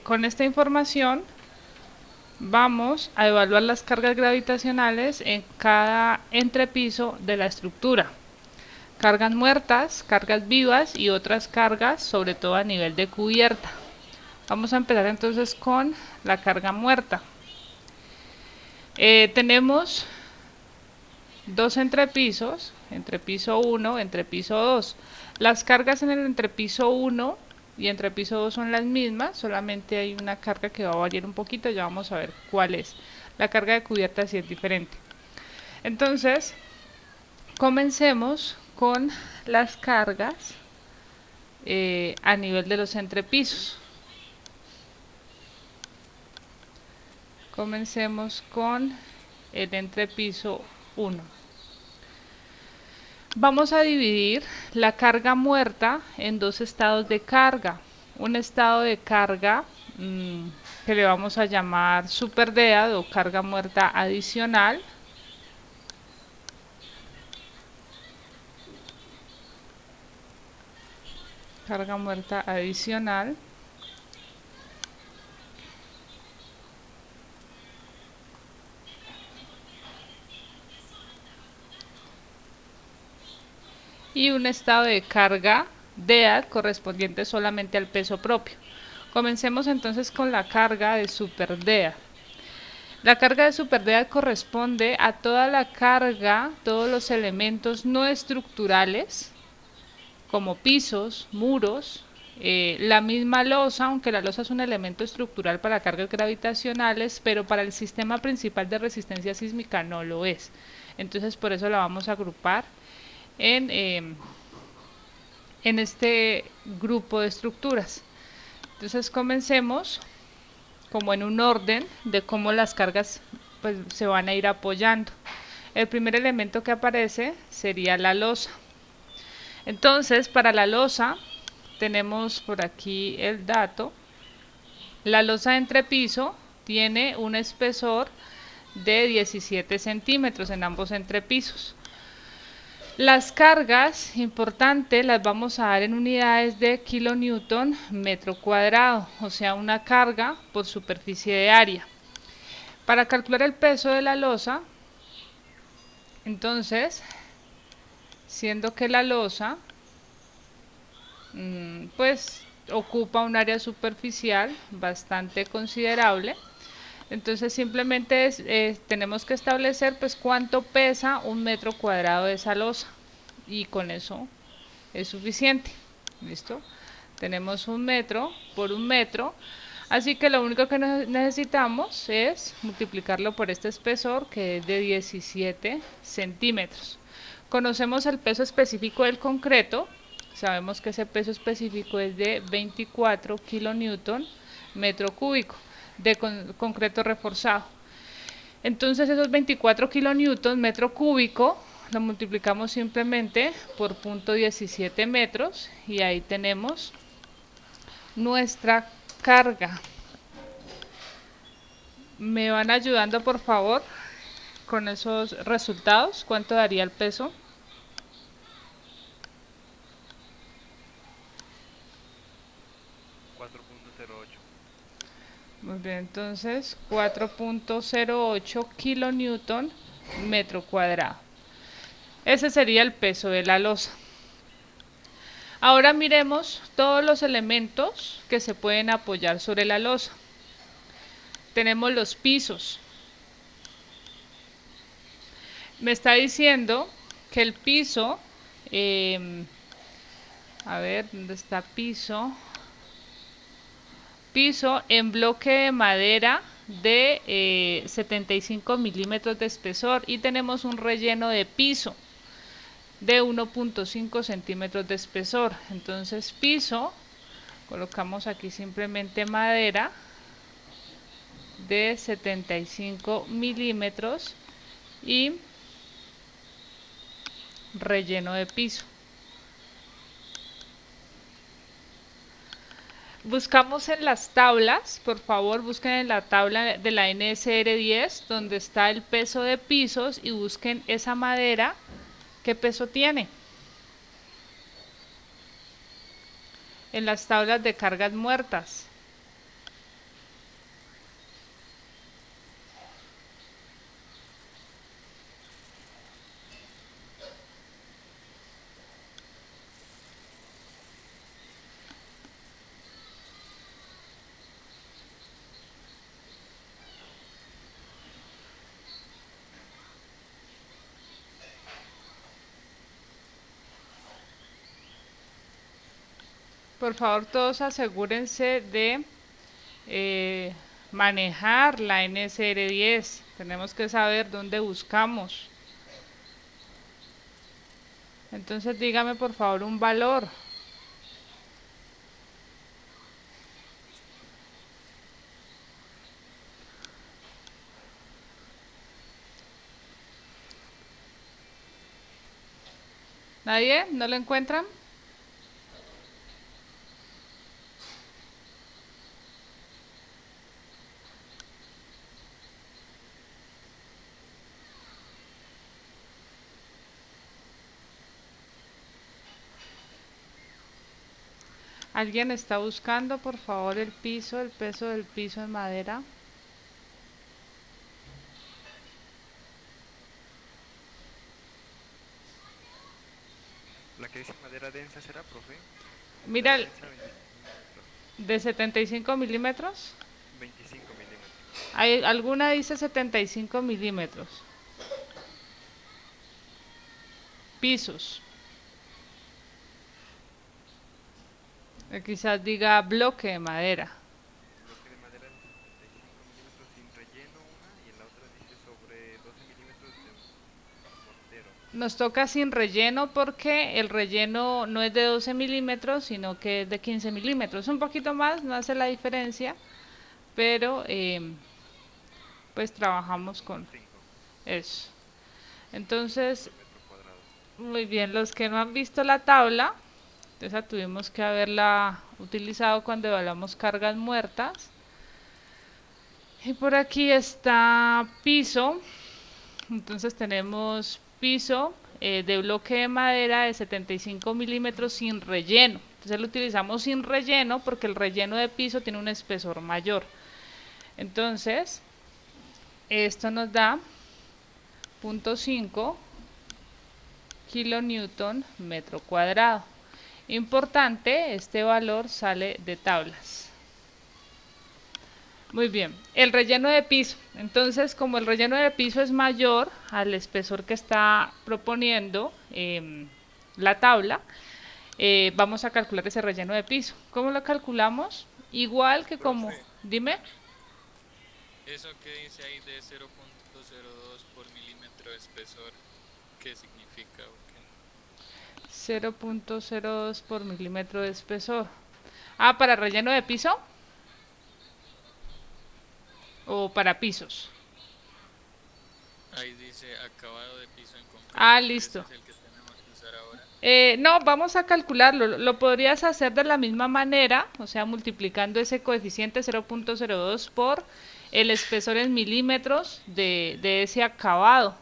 Con esta información vamos a evaluar las cargas gravitacionales en cada entrepiso de la estructura. Cargas muertas, cargas vivas y otras cargas, sobre todo a nivel de cubierta. Vamos a empezar entonces con la carga muerta. Tenemos dos entrepisos, entrepiso 1, entrepiso 2. Las cargas en el entrepiso 1 y entrepiso 2 son las mismas, solamente hay una carga que va a variar un poquito, ya vamos a ver cuál es. La carga de cubierta sí es diferente. Entonces, comencemos con las cargas a nivel de los entrepisos. Comencemos con el entrepiso 1. Vamos a dividir la carga muerta en dos estados de carga. Un estado de carga que le vamos a llamar superdead o carga muerta adicional. Carga muerta adicional. Y un estado de carga dead correspondiente solamente al peso propio. Comencemos entonces con la carga de superdead. La carga de superdead corresponde a toda la carga, todos los elementos no estructurales, como pisos, muros, la misma losa, aunque la losa es un elemento estructural para cargas gravitacionales, pero para el sistema principal de resistencia sísmica no lo es. Entonces por eso la vamos a agrupar en este grupo de estructuras. Entonces comencemos como en un orden de cómo las cargas pues, se van a ir apoyando. El primer elemento que aparece sería la losa. Entonces, para la losa, tenemos por aquí el dato. La losa de entrepiso tiene un espesor de 17 centímetros en ambos entrepisos. Las cargas, importante, las vamos a dar en unidades de kilonewton metro cuadrado, o sea, una carga por superficie de área. Para calcular el peso de la losa, entonces, siendo que la losa pues ocupa un área superficial bastante considerable, entonces simplemente tenemos que establecer pues cuánto pesa un metro cuadrado de esa losa y con eso es suficiente. ¿Listo? Tenemos un metro por un metro, así que lo único que necesitamos es multiplicarlo por este espesor que es de 17 centímetros. Conocemos el peso específico del concreto, sabemos que ese peso específico es de 24 kilonewton metro cúbico de concreto reforzado. Entonces esos 24 kilonewton metro cúbico lo multiplicamos simplemente por 0.17 metros y ahí tenemos nuestra carga. ¿Me van ayudando por favor con esos resultados? ¿Cuánto daría el peso? Muy bien, entonces 4.08 kilonewton metro cuadrado. Ese sería el peso de la losa. Ahora miremos todos los elementos que se pueden apoyar sobre la losa. Tenemos los pisos. Me está diciendo que el piso, a ver, ¿dónde está piso? Piso en bloque de madera de 75 milímetros de espesor y tenemos un relleno de piso de 1.5 centímetros de espesor. Entonces piso, colocamos aquí simplemente madera de 75 milímetros y relleno de piso. Buscamos en las tablas, por favor busquen en la tabla de la NSR10 donde está el peso de pisos y busquen esa madera, qué peso tiene. En las tablas de cargas muertas. Por favor, todos asegúrense de eh, manejar la NSR10. Tenemos que saber dónde buscamos. Entonces dígame por favor un valor. ¿Nadie? ¿No lo encuentran? ¿Alguien está buscando por favor el piso, el peso del piso en madera? La que dice madera densa será, profe. Mira, Madera densa 25 milímetros. de 75 milímetros. 25 milímetros. Hay, alguna dice 75 milímetros. Pisos. Quizás diga bloque de madera. Bloque de madera de 75 milímetros sin relleno una y en la otra dice sobre 12 milímetros de mortero. Nos toca sin relleno porque el relleno no es de 12 milímetros, sino que es de 15 milímetros. Un poquito más, no hace la diferencia, pero pues trabajamos con 5 eso. Entonces, por metro cuadrado. muy bien, los que no han visto la tabla, esa tuvimos que haberla utilizado cuando evaluamos cargas muertas. Y por aquí está piso. Entonces tenemos piso de bloque de madera de 75 milímetros sin relleno. Entonces lo utilizamos sin relleno porque el relleno de piso tiene un espesor mayor. Entonces, esto nos da 0.5 kilonewton metro cuadrado. Importante, este valor sale de tablas. Muy bien, el relleno de piso. Entonces, como el relleno de piso es mayor al espesor que está proponiendo la tabla, vamos a calcular ese relleno de piso. ¿Cómo lo calculamos? Igual que como, Profe, dime, eso que dice ahí de 0.02 por milímetro de espesor, ¿qué significa o qué? 0.02 por milímetro de espesor. Ah, para relleno de piso o para pisos. Ahí dice acabado de piso en Ah, concreto. ¿Ese listo. es el que tenemos que usar ahora? No, vamos a calcularlo. Lo podrías hacer de la misma manera, o sea, multiplicando ese coeficiente 0.02 por el espesor en milímetros de ese acabado.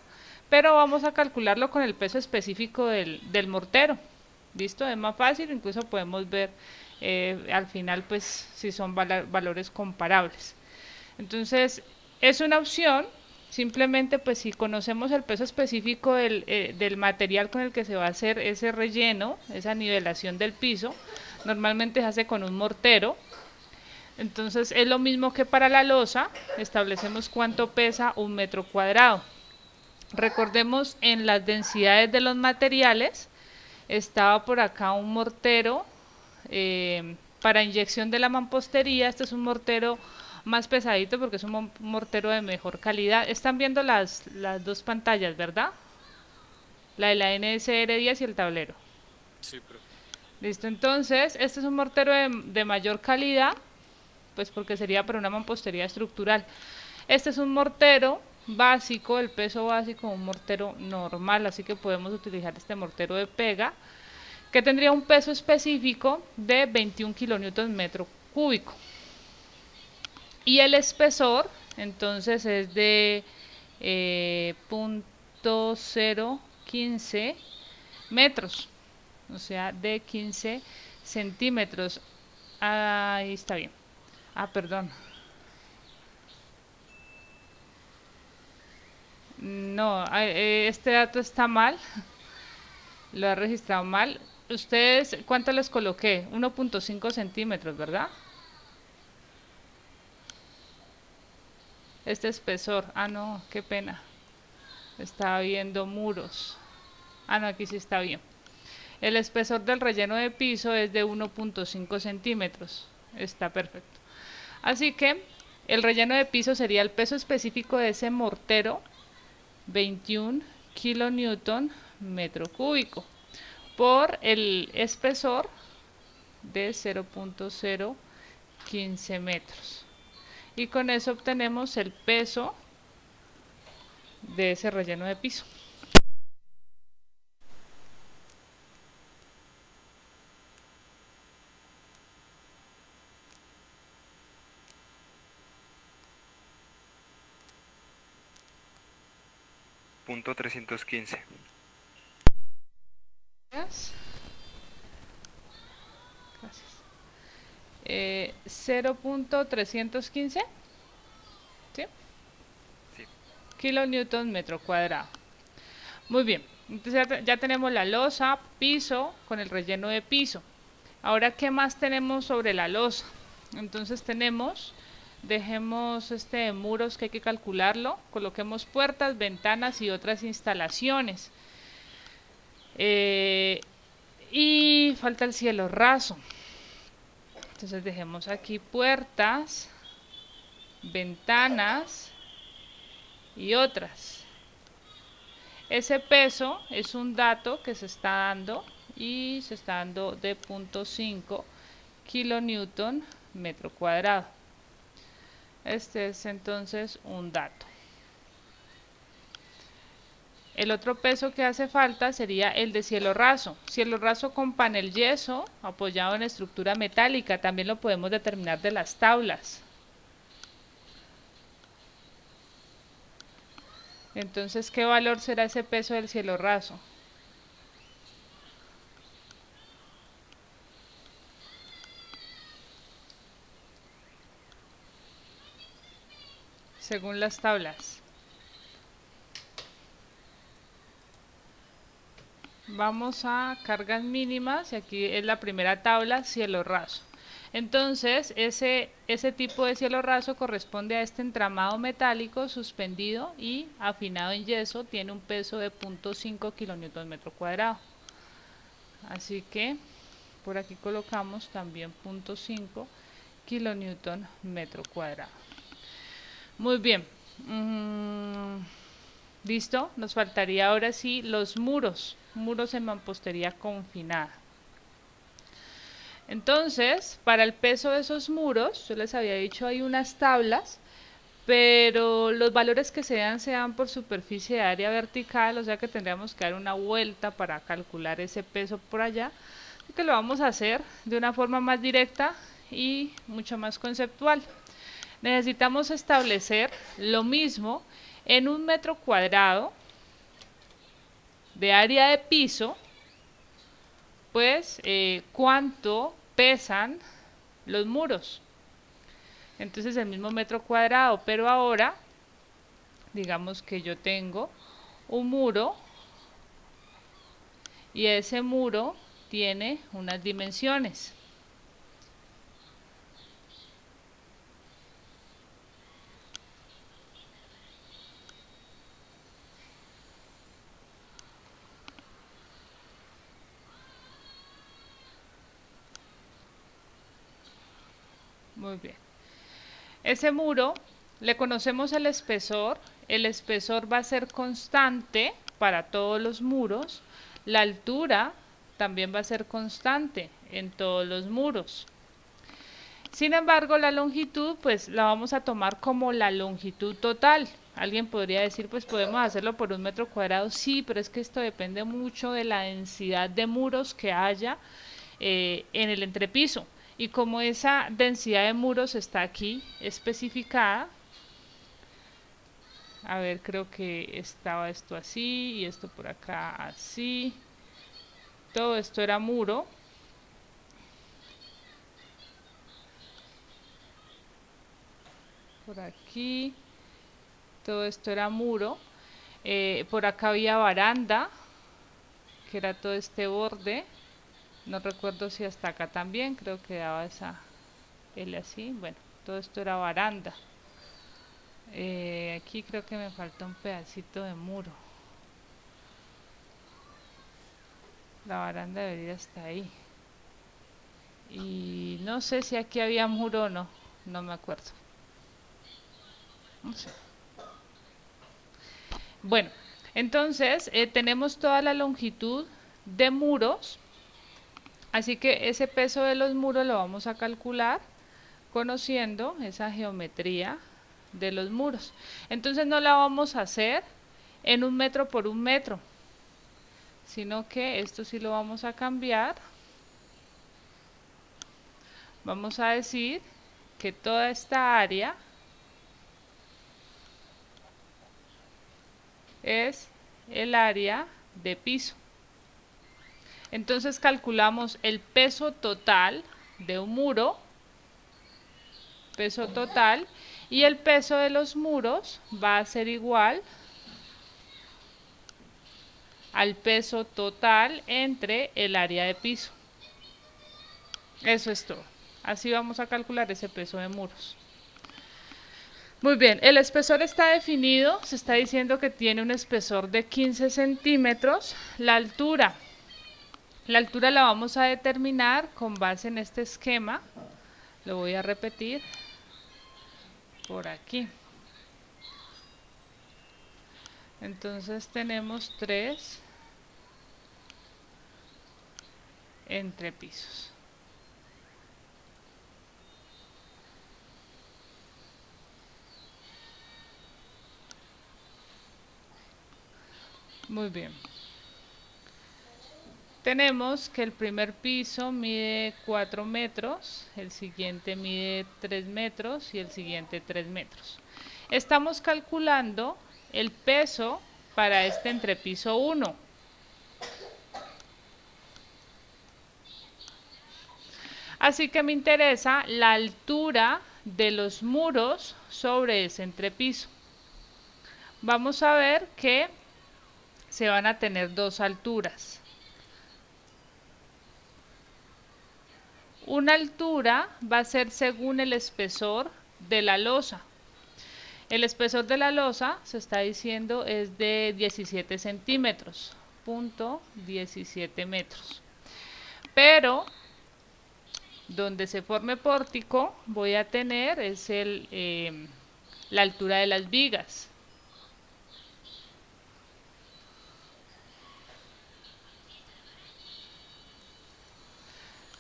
Pero vamos a calcularlo con el peso específico del mortero. ¿Listo? Es más fácil, incluso podemos ver al final pues si son valores comparables. Entonces, es una opción. Simplemente, pues si conocemos el peso específico del material con el que se va a hacer ese relleno, esa nivelación del piso, normalmente se hace con un mortero. Entonces es lo mismo que para la losa, establecemos cuánto pesa un metro cuadrado. Recordemos en las densidades de los materiales, estaba por acá un mortero para inyección de la mampostería. Este es un mortero más pesadito porque es un mortero de mejor calidad. Están viendo las dos pantallas, ¿verdad? La de la NSR10 y el tablero. Sí, profe. Listo, entonces este es un mortero de mayor calidad, pues porque sería para una mampostería estructural. Este es un mortero básico, el peso básico, un mortero normal, así que podemos utilizar este mortero de pega, que tendría un peso específico de 21 kilonewton metro cúbico. Y el espesor, entonces, es de 0.015 metros, o sea, de 15 centímetros. Ahí está bien. Ah, perdón. No, este dato está mal. Lo ha registrado mal. Ustedes, ¿cuánto les coloqué? 1.5 centímetros, ¿verdad? Este espesor. Ah, no, qué pena. Estaba viendo muros. Ah, no, aquí sí está bien. El espesor del relleno de piso es de 1.5 centímetros. Está perfecto. Así que el relleno de piso sería el peso específico de ese mortero, 21 kilonewton metro cúbico, por el espesor de 0.015 metros. Y con eso obtenemos el peso de ese relleno de piso. Punto 315. Gracias. 0.315, ¿sí? Sí. Kilonewton metro cuadrado. Muy bien, entonces ya tenemos la losa, piso con el relleno de piso. Ahora, ¿qué más tenemos sobre la losa? Entonces tenemos, dejemos muros que hay que calcularlo, coloquemos puertas, ventanas y otras instalaciones. Y falta el cielo raso. Entonces dejemos aquí puertas, ventanas y otras. Ese peso es un dato que se está dando y se está dando de 0.5 kilonewton metro cuadrado. Este es entonces un dato. El otro peso que hace falta sería el de cielo raso. Cielo raso con panel yeso apoyado en estructura metálica. También lo podemos determinar de las tablas. Entonces, ¿qué valor será ese peso del cielo raso? Según las tablas. Vamos a cargas mínimas y aquí es la primera tabla, cielo raso. Entonces, ese tipo de cielo raso corresponde a este entramado metálico suspendido y afinado en yeso, tiene un peso de 0.5 kilonewton metro cuadrado. Así que por aquí colocamos también 0.5 kilonewton metro cuadrado. Muy bien. Listo, nos faltaría ahora sí los muros en mampostería confinada. Entonces, para el peso de esos muros, yo les había dicho hay unas tablas, pero los valores que sean por superficie de área vertical, o sea que tendríamos que dar una vuelta para calcular ese peso por allá, así que lo vamos a hacer de una forma más directa y mucho más conceptual. Necesitamos establecer lo mismo en un metro cuadrado de área de piso, pues cuánto pesan los muros. Entonces el mismo metro cuadrado, pero ahora digamos que yo tengo un muro y ese muro tiene unas dimensiones. Muy bien. Ese muro le conocemos el espesor va a ser constante para todos los muros, la altura también va a ser constante en todos los muros. Sin embargo, la longitud, pues la vamos a tomar como la longitud total. Alguien podría decir, pues podemos hacerlo por un metro cuadrado. Sí, pero es que esto depende mucho de la densidad de muros que haya en el entrepiso. Y como esa densidad de muros está aquí especificada, a ver, creo que estaba esto así y esto por acá así. Todo esto era muro. Por aquí, todo esto era muro. Por acá había baranda, que era todo este borde. No recuerdo si hasta acá también, creo que daba esa L así. Bueno, todo esto era baranda. Aquí creo que me falta un pedacito de muro. La baranda debería estar ahí. Y no sé si aquí había muro o no. No me acuerdo. No sé. Bueno, entonces tenemos toda la longitud de muros. Así que ese peso de los muros lo vamos a calcular conociendo esa geometría de los muros. Entonces no la vamos a hacer en 1 metro por 1 metro, sino que esto sí lo vamos a cambiar. Vamos a decir que toda esta área es el área de piso. Entonces calculamos el peso total de un muro, peso total, y el peso de los muros va a ser igual al peso total entre el área de piso. Eso es todo. Así vamos a calcular ese peso de muros. Muy bien, el espesor está definido, se está diciendo que tiene un espesor de 15 centímetros. La altura la vamos a determinar con base en este esquema. Lo voy a repetir por aquí. Entonces tenemos 3 entrepisos. Muy bien. Tenemos que el primer piso mide 4 metros, el siguiente mide 3 metros y el siguiente 3 metros. Estamos calculando el peso para este entrepiso 1. Así que me interesa la altura de los muros sobre ese entrepiso. Vamos a ver que se van a tener dos alturas. Una altura va a ser según el espesor de la losa. El espesor de la losa, se está diciendo, es de 17 centímetros, punto 17 metros. Pero donde se forme pórtico voy a tener es la altura de las vigas.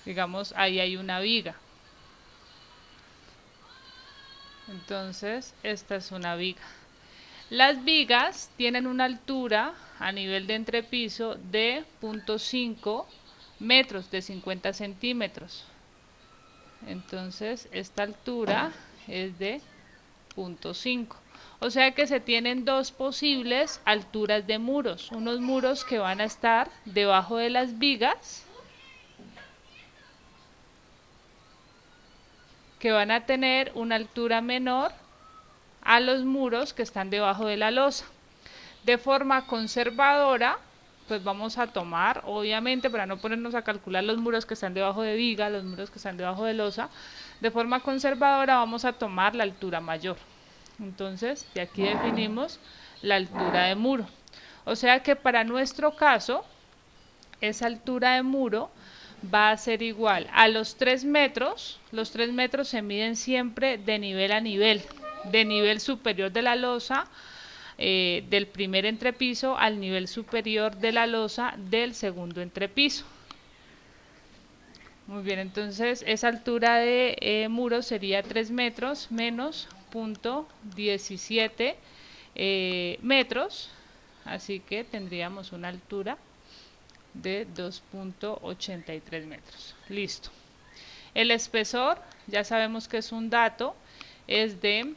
Digamos, ahí hay una viga. Entonces, esta es una viga. Las vigas tienen una altura a nivel de entrepiso de 0.5 metros, de 50 centímetros. Entonces, esta altura es de 0.5. O sea que se tienen dos posibles alturas de muros. Unos muros que van a estar debajo de las vigas, que van a tener una altura menor a los muros que están debajo de la losa. De forma conservadora, pues vamos a tomar, obviamente, para no ponernos a calcular los muros que están debajo de viga, los muros que están debajo de losa, de forma conservadora vamos a tomar la altura mayor. Entonces, de aquí definimos la altura de muro. O sea que para nuestro caso, esa altura de muro va a ser igual a los 3 metros. Los 3 metros se miden siempre de nivel a nivel, de nivel superior de la losa del primer entrepiso al nivel superior de la losa del segundo entrepiso. Muy bien, entonces esa altura de muro sería 3 metros menos 0.17 metros, así que tendríamos una altura de 2.83 metros. Listo. El espesor, ya sabemos que es un dato, es de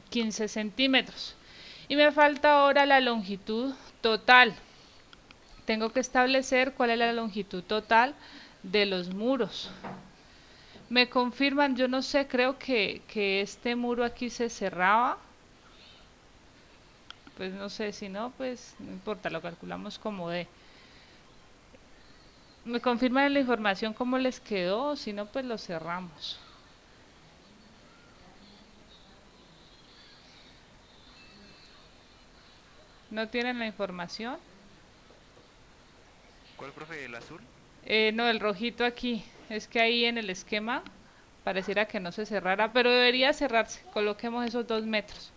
15 centímetros. Y me falta ahora la longitud total. Tengo que establecer cuál es la longitud total de los muros. Me confirman, yo no sé, creo que este muro aquí se cerraba. Pues no sé, si no, pues no importa, lo calculamos como D. Me confirman la información cómo les quedó, si no, pues lo cerramos. ¿No tienen la información? ¿Cuál, profe? ¿El azul? No, el rojito aquí. Es que ahí en el esquema pareciera que no se cerrara, pero debería cerrarse. Coloquemos esos 2 metros.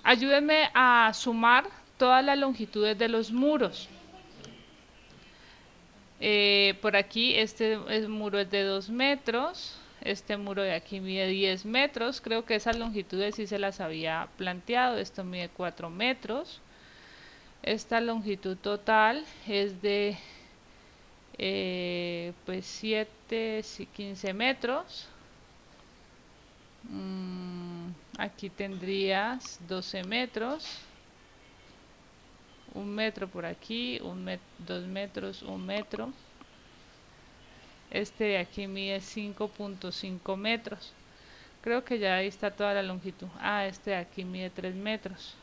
Ayúdenme a sumar todas las longitudes de los muros. Por aquí muro es de 2 metros. Este muro de aquí mide 10 metros. Creo que esas longitudes sí se las había planteado. Esto mide 4 metros. Esta longitud total es de pues 7, 15 metros. Aquí tendrías 12 metros. 1 metro por aquí, 2 metros, 1 metro. Este de aquí mide 5.5 metros. Creo que ya ahí está toda la longitud. Ah, este de aquí mide 3 metros.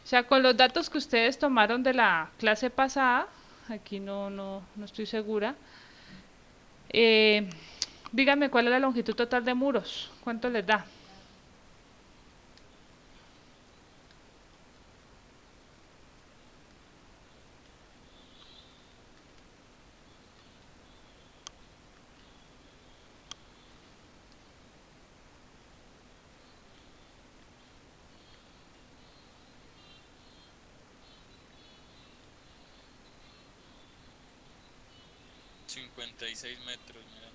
O sea, con los datos que ustedes tomaron de la clase pasada, aquí no estoy segura. Eh, Díganme cuál es la longitud total de muros. ¿Cuánto les da? 56 metros, mira.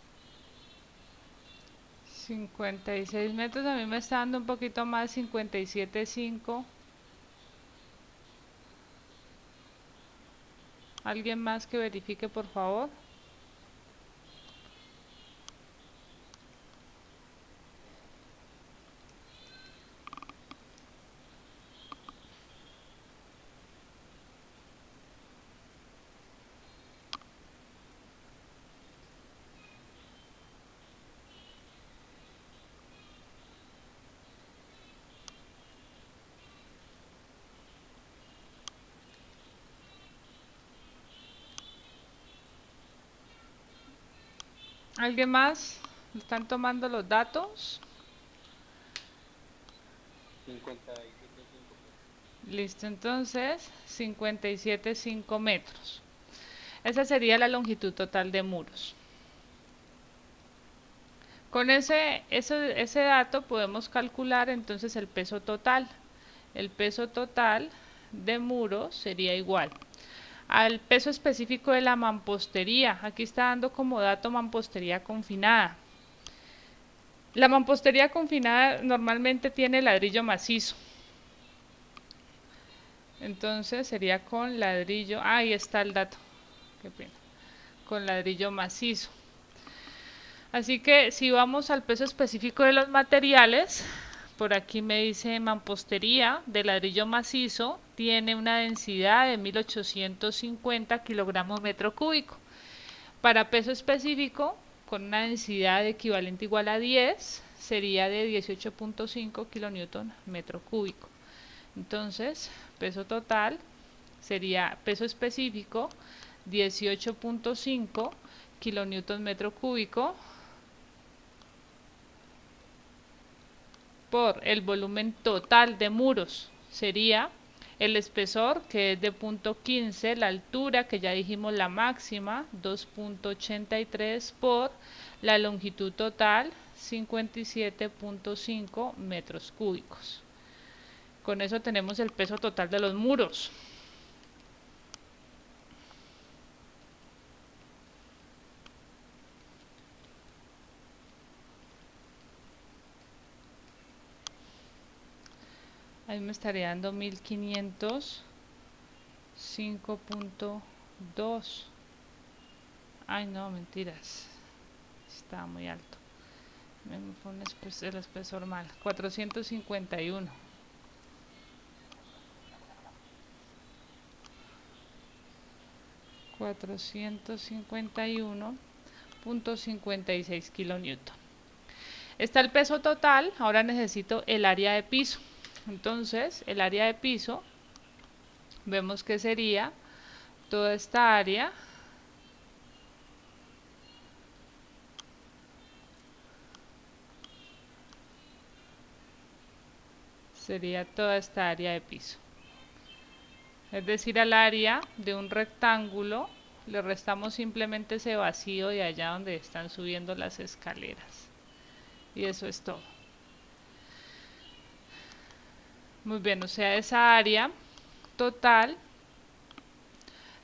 56 metros, a mí me está dando un poquito más, 57.5. ¿Alguien más que verifique, por favor? ¿Alguien más? ¿Están tomando los datos? 57.5. Listo, entonces 57.5 metros. Esa sería la longitud total de muros. Con ese dato podemos calcular entonces el peso total. El peso total de muros sería igual al peso específico de la mampostería. Aquí está dando como dato mampostería confinada. La mampostería confinada normalmente tiene ladrillo macizo. Entonces sería con ladrillo, ahí está el dato, qué pena, con ladrillo macizo. Así que si vamos al peso específico de los materiales, por aquí me dice mampostería de ladrillo macizo, tiene una densidad de 1850 kilogramos metro cúbico. Para peso específico, con una densidad equivalente igual a 10, sería de 18.5 kilonewton metro cúbico. Entonces, peso total sería peso específico 18.5 kilonewton metro cúbico por el volumen total de muros. Sería el espesor, que es de 0.15, la altura, que ya dijimos la máxima, 2.83 por la longitud total, 57.5 metros cúbicos. Con eso tenemos el peso total de los muros. Ahí me estaría dando 1500, 5.2. Ay, no, mentiras. Está muy alto. Me fue el espesor mal. 451. 451.56 kilonewton. Está el peso total, ahora necesito el área de piso. Entonces, el área de piso, vemos que sería toda esta área de piso. Es decir, al área de un rectángulo le restamos simplemente ese vacío de allá donde están subiendo las escaleras. Y eso es todo. Muy bien, o sea, esa área total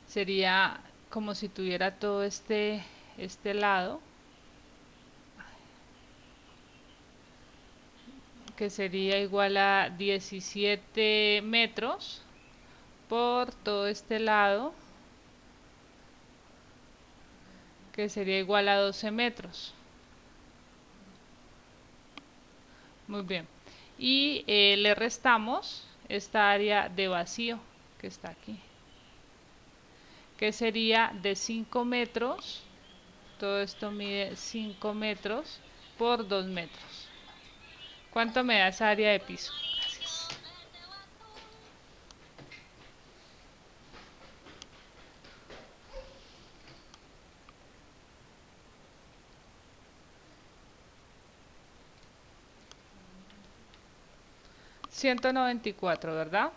sería como si tuviera todo este lado, que sería igual a 17 metros por todo este lado, que sería igual a 12 metros. Muy bien. Y le restamos esta área de vacío que está aquí, que sería de 5 metros. Todo esto mide 5 metros por 2 metros. ¿Cuánto me da esa área de piso? Gracias. 194, ¿verdad?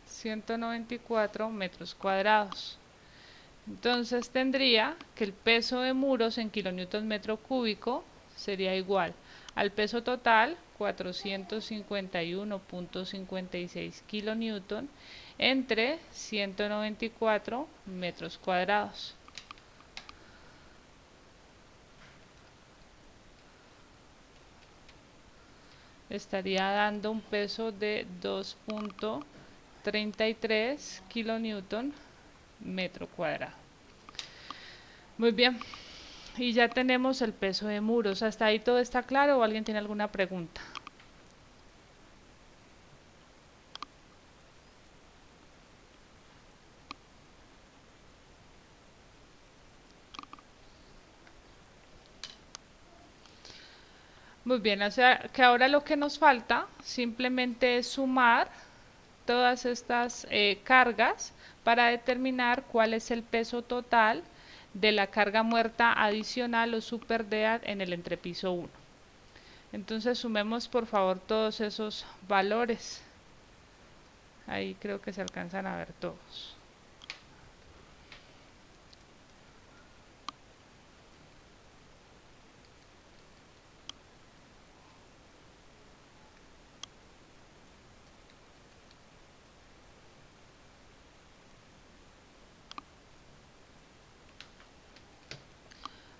194 metros cuadrados. Entonces tendría que el peso de muros en kilonewton metro cúbico sería igual al peso total, 451.56 kilonewton, entre 194 metros cuadrados. Estaría dando un peso de 2.33 kilonewton metro cuadrado. Muy bien, y ya tenemos el peso de muros. ¿Hasta ahí todo está claro o alguien tiene alguna pregunta? Muy bien, o sea que ahora lo que nos falta simplemente es sumar todas estas cargas para determinar cuál es el peso total de la carga muerta adicional o super dead en el entrepiso 1. Entonces sumemos por favor todos esos valores. Ahí creo que se alcanzan a ver todos.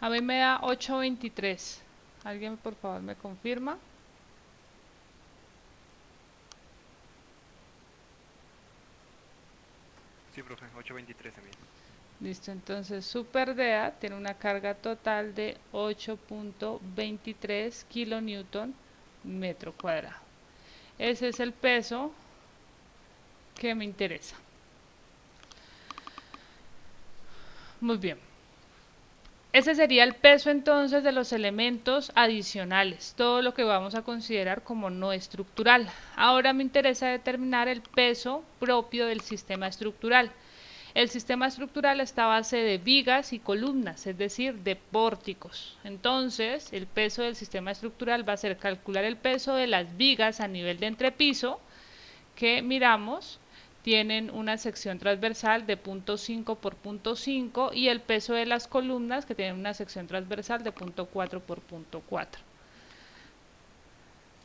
A mí me da 823. ¿Alguien por favor me confirma? Sí, profe, 823 a mí. Listo, entonces SuperDEA tiene una carga total de 8.23 kilonewton metro cuadrado. Ese es el peso que me interesa. Muy bien. Ese sería el peso entonces de los elementos adicionales, todo lo que vamos a considerar como no estructural. Ahora me interesa determinar el peso propio del sistema estructural. El sistema estructural está a base de vigas y columnas, es decir, de pórticos. Entonces, el peso del sistema estructural va a ser calcular el peso de las vigas a nivel de entrepiso, que miramos tienen una sección transversal de 0.5 por 0.5 y el peso de las columnas que tienen una sección transversal de 0.4 por 0.4.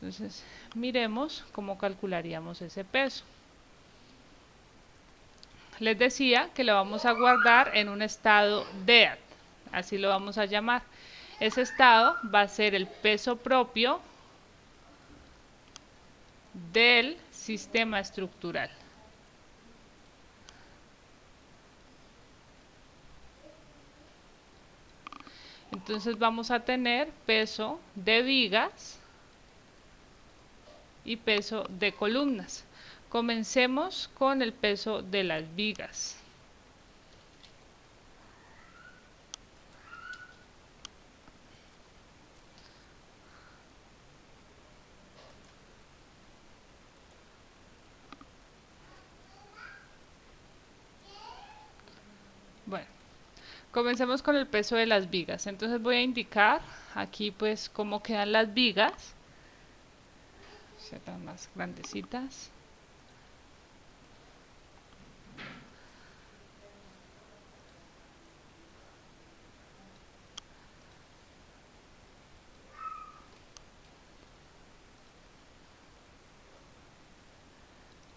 Entonces, miremos cómo calcularíamos ese peso. Les decía que lo vamos a guardar en un estado DEAD, así lo vamos a llamar. Ese estado va a ser el peso propio del sistema estructural. Entonces vamos a tener peso de vigas y peso de columnas. Comencemos con el peso de las vigas. Bueno, comencemos con el peso de las vigas. Entonces voy a indicar aquí pues cómo quedan las vigas. serán más grandecitas.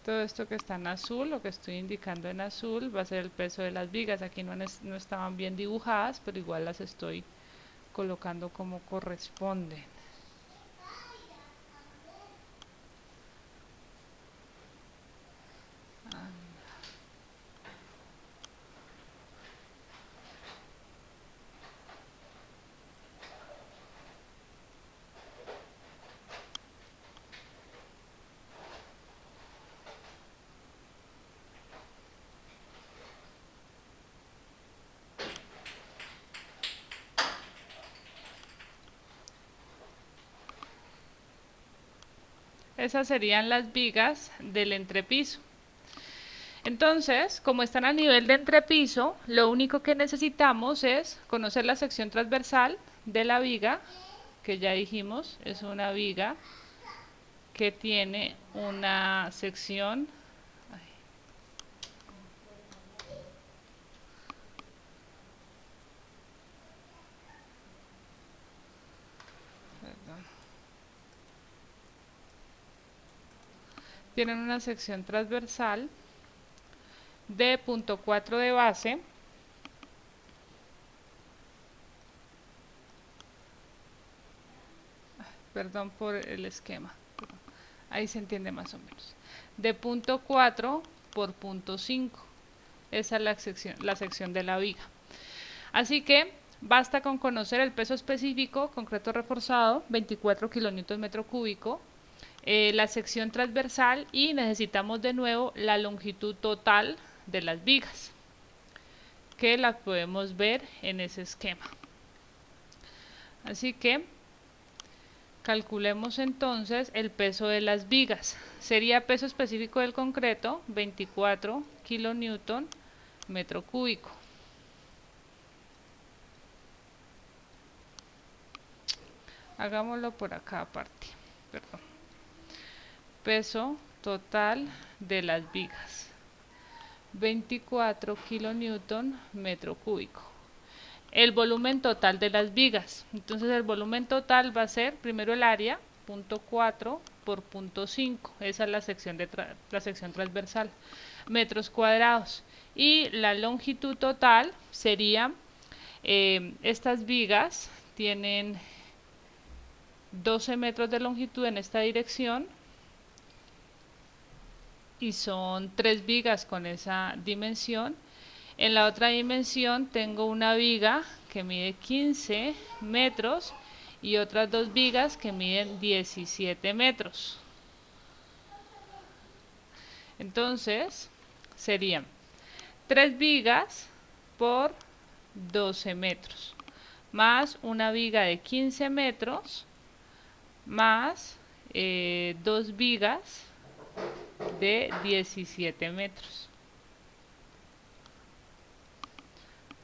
Todo esto que está en azul, lo que estoy indicando en azul, va a ser el peso de las vigas. Aquí no estaban bien dibujadas, pero igual las estoy colocando como corresponden. Esas serían las vigas del entrepiso. Entonces, como están a nivel de entrepiso, lo único que necesitamos es conocer la sección transversal de la viga, que ya dijimos, es una viga que tiene una sección. Tienen una sección transversal de 0.4 de base, perdón por el esquema, ahí se entiende más o menos, de 0.4 por 0.5, esa es la sección de la viga. Así que basta con conocer el peso específico, concreto reforzado, 24 kilonewton metro cúbico, la sección transversal y necesitamos de nuevo la longitud total de las vigas, que la podemos ver en ese esquema. Así que calculemos entonces el peso de las vigas. Sería peso específico del concreto, 24 kilonewton metro cúbico. Hagámoslo por acá aparte, perdón. Peso total de las vigas, 24 kilonewton metro cúbico. El volumen total de las vigas, entonces el volumen total va a ser primero el área, 0.4 por 0.5, esa es la sección transversal, metros cuadrados. Y la longitud total sería, estas vigas tienen 12 metros de longitud en esta dirección, y son 3 vigas con esa dimensión. En la otra dimensión tengo una viga que mide 15 metros y otras 2 vigas que miden 17 metros. Entonces serían 3 vigas por 12 metros, más una viga de 15 metros, más 2 vigas de 17 metros.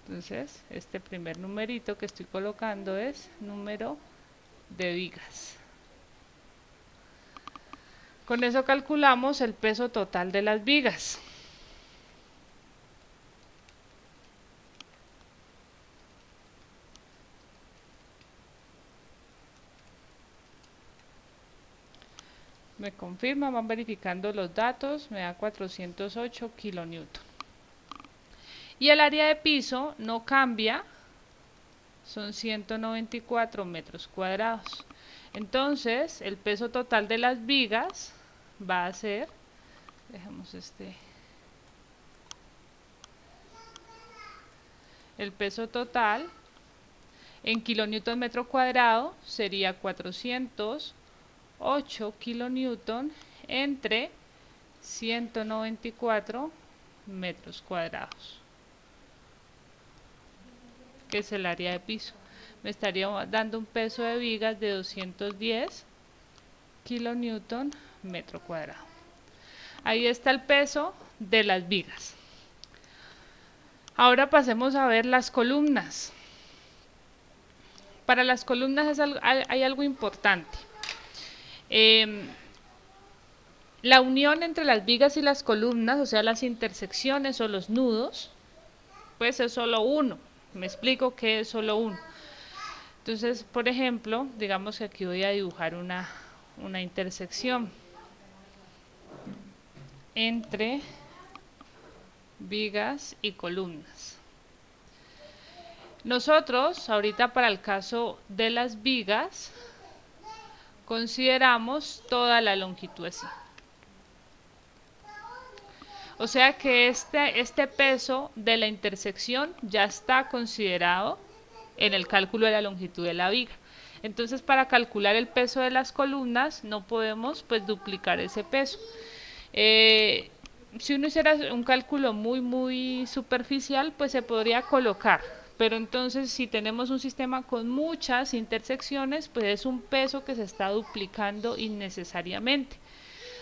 Entonces, este primer numerito que estoy colocando es número de vigas. Con eso calculamos el peso total de las vigas. Me confirma, van verificando los datos, me da 408 kilonewton. Y el área de piso no cambia, son 194 metros cuadrados. Entonces, el peso total de las vigas va a ser, dejemos el peso total en kilonewton metro cuadrado sería 408 kilonewton entre 194 metros cuadrados, que es el área de piso. Me estaría dando un peso de vigas de 210 kilonewton metro cuadrado. Ahí está el peso de las vigas. Ahora pasemos a ver las columnas. Para las columnas hay algo importante. La unión entre las vigas y las columnas, o sea, las intersecciones o los nudos, pues es solo uno. Me explico que es solo uno. Entonces, por ejemplo, digamos que aquí voy a dibujar una intersección entre vigas y columnas. Nosotros, ahorita para el caso de las vigas, consideramos toda la longitud así. O sea que este peso de la intersección ya está considerado en el cálculo de la longitud de la viga. Entonces, para calcular el peso de las columnas, no podemos pues duplicar ese peso. Si uno hiciera un cálculo muy superficial, pues se podría colocar. Pero entonces, si tenemos un sistema con muchas intersecciones, pues es un peso que se está duplicando innecesariamente.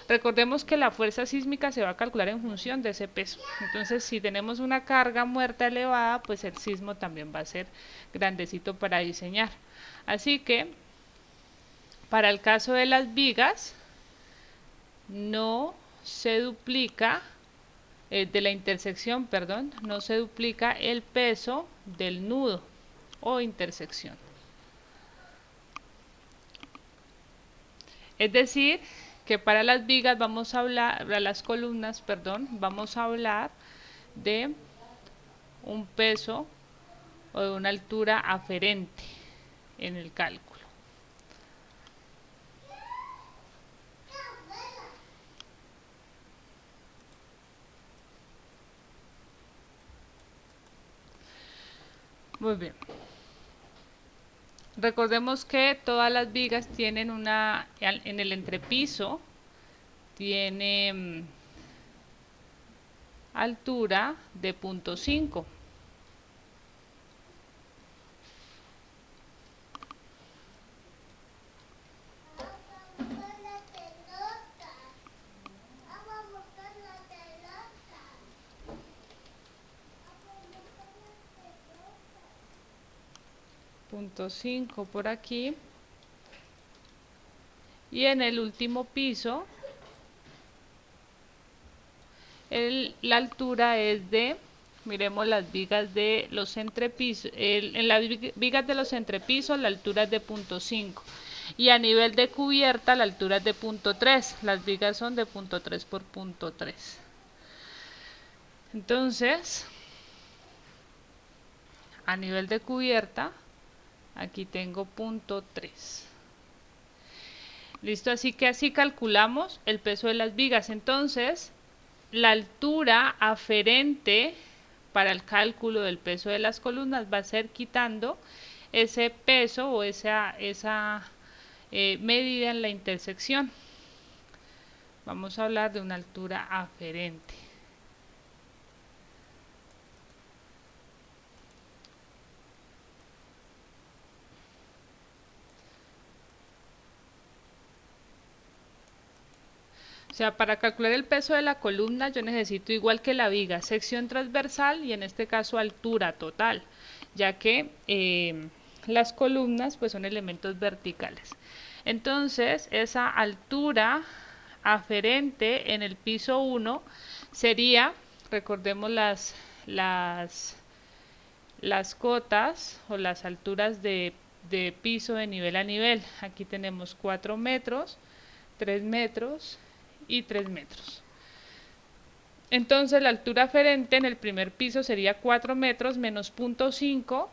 Recordemos que la fuerza sísmica se va a calcular en función de ese peso. Entonces, si tenemos una carga muerta elevada, pues el sismo también va a ser grandecito para diseñar. Así que, para el caso de las vigas, no se duplica, de la intersección, perdón, no se duplica el peso del nudo o intersección. Es decir, que para las vigas vamos a hablar, para las columnas, perdón, vamos a hablar de un peso o de una altura aferente en el cálculo. Muy bien. Recordemos que todas las vigas tienen en el entrepiso, tiene altura de 0.5. .5 por aquí, y en el último piso la altura es de, miremos las vigas de los entrepisos, en las vigas de los entrepisos la altura es de 0.5 y a nivel de cubierta la altura es de 0.3, las vigas son de 0.3 por 0.3. Entonces, a nivel de cubierta, aquí tengo 0.3. Listo, así que así calculamos el peso de las vigas. Entonces, la altura aferente para el cálculo del peso de las columnas va a ser quitando ese peso o esa medida en la intersección. Vamos a hablar de una altura aferente. O sea, para calcular el peso de la columna yo necesito, igual que la viga, sección transversal y en este caso altura total, ya que las columnas pues son elementos verticales. Entonces, esa altura aferente en el piso 1 sería, recordemos las cotas o las alturas de piso de nivel a nivel. Aquí tenemos 4 metros, 3 metros y 3 metros. Entonces la altura aferente en el primer piso sería 4 metros menos 0.5,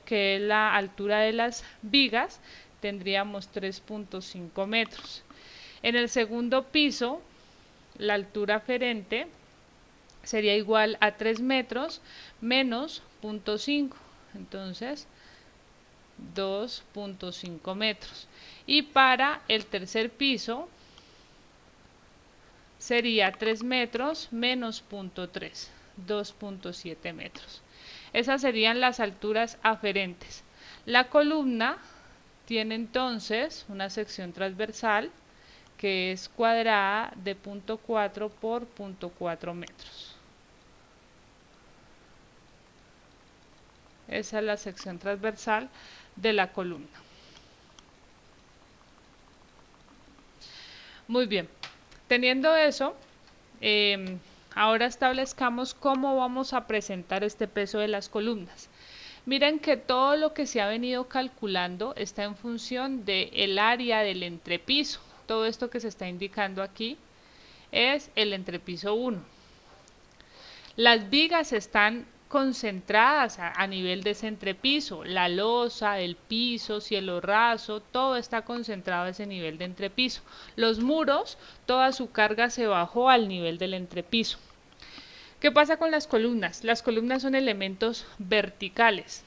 que es la altura de las vigas, tendríamos 3.5 metros. En el segundo piso, la altura aferente sería igual a 3 metros menos 0.5, entonces 2.5 metros. Y para el tercer piso, sería 3 metros menos 0.3, 2.7 metros. Esas serían las alturas aferentes. La columna tiene entonces una sección transversal que es cuadrada de 0.4 por 0.4 metros. Esa es la sección transversal de la columna. Muy bien. teniendo eso, ahora establezcamos cómo vamos a presentar este peso de las columnas. Miren que todo lo que se ha venido calculando está en función del área del entrepiso. Todo esto que se está indicando aquí es el entrepiso 1. Las vigas están concentradas a nivel de ese entrepiso. La losa, el piso, cielo raso, todo está concentrado a ese nivel de entrepiso. Los muros, toda su carga se bajó al nivel del entrepiso. ¿Qué pasa con las columnas? Las columnas son elementos verticales.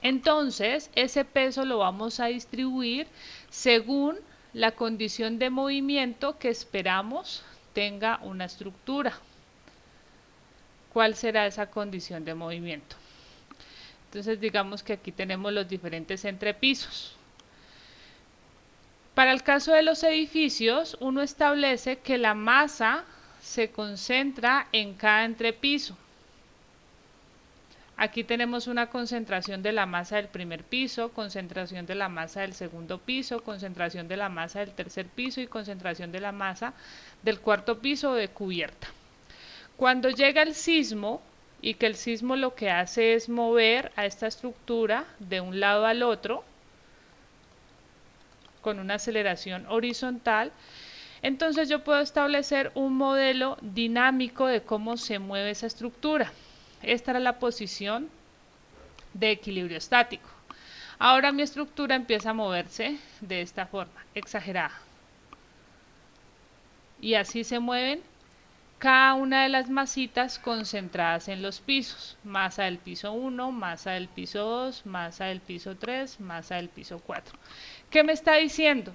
Entonces, ese peso lo vamos a distribuir según la condición de movimiento que esperamos tenga una estructura. ¿Cuál será esa condición de movimiento? Entonces, digamos que aquí tenemos los diferentes entrepisos. Para el caso de los edificios, uno establece que la masa se concentra en cada entrepiso. Aquí tenemos una concentración de la masa del primer piso, concentración de la masa del segundo piso, concentración de la masa del tercer piso y concentración de la masa del cuarto piso de cubierta. Cuando llega el sismo, y que el sismo lo que hace es mover a esta estructura de un lado al otro, con una aceleración horizontal, entonces yo puedo establecer un modelo dinámico de cómo se mueve esa estructura. Esta era la posición de equilibrio estático. Ahora mi estructura empieza a moverse de esta forma, exagerada. Y así se mueven cada una de las masitas concentradas en los pisos. Masa del piso 1, masa del piso 2, masa del piso 3, masa del piso 4. ¿Qué me está diciendo?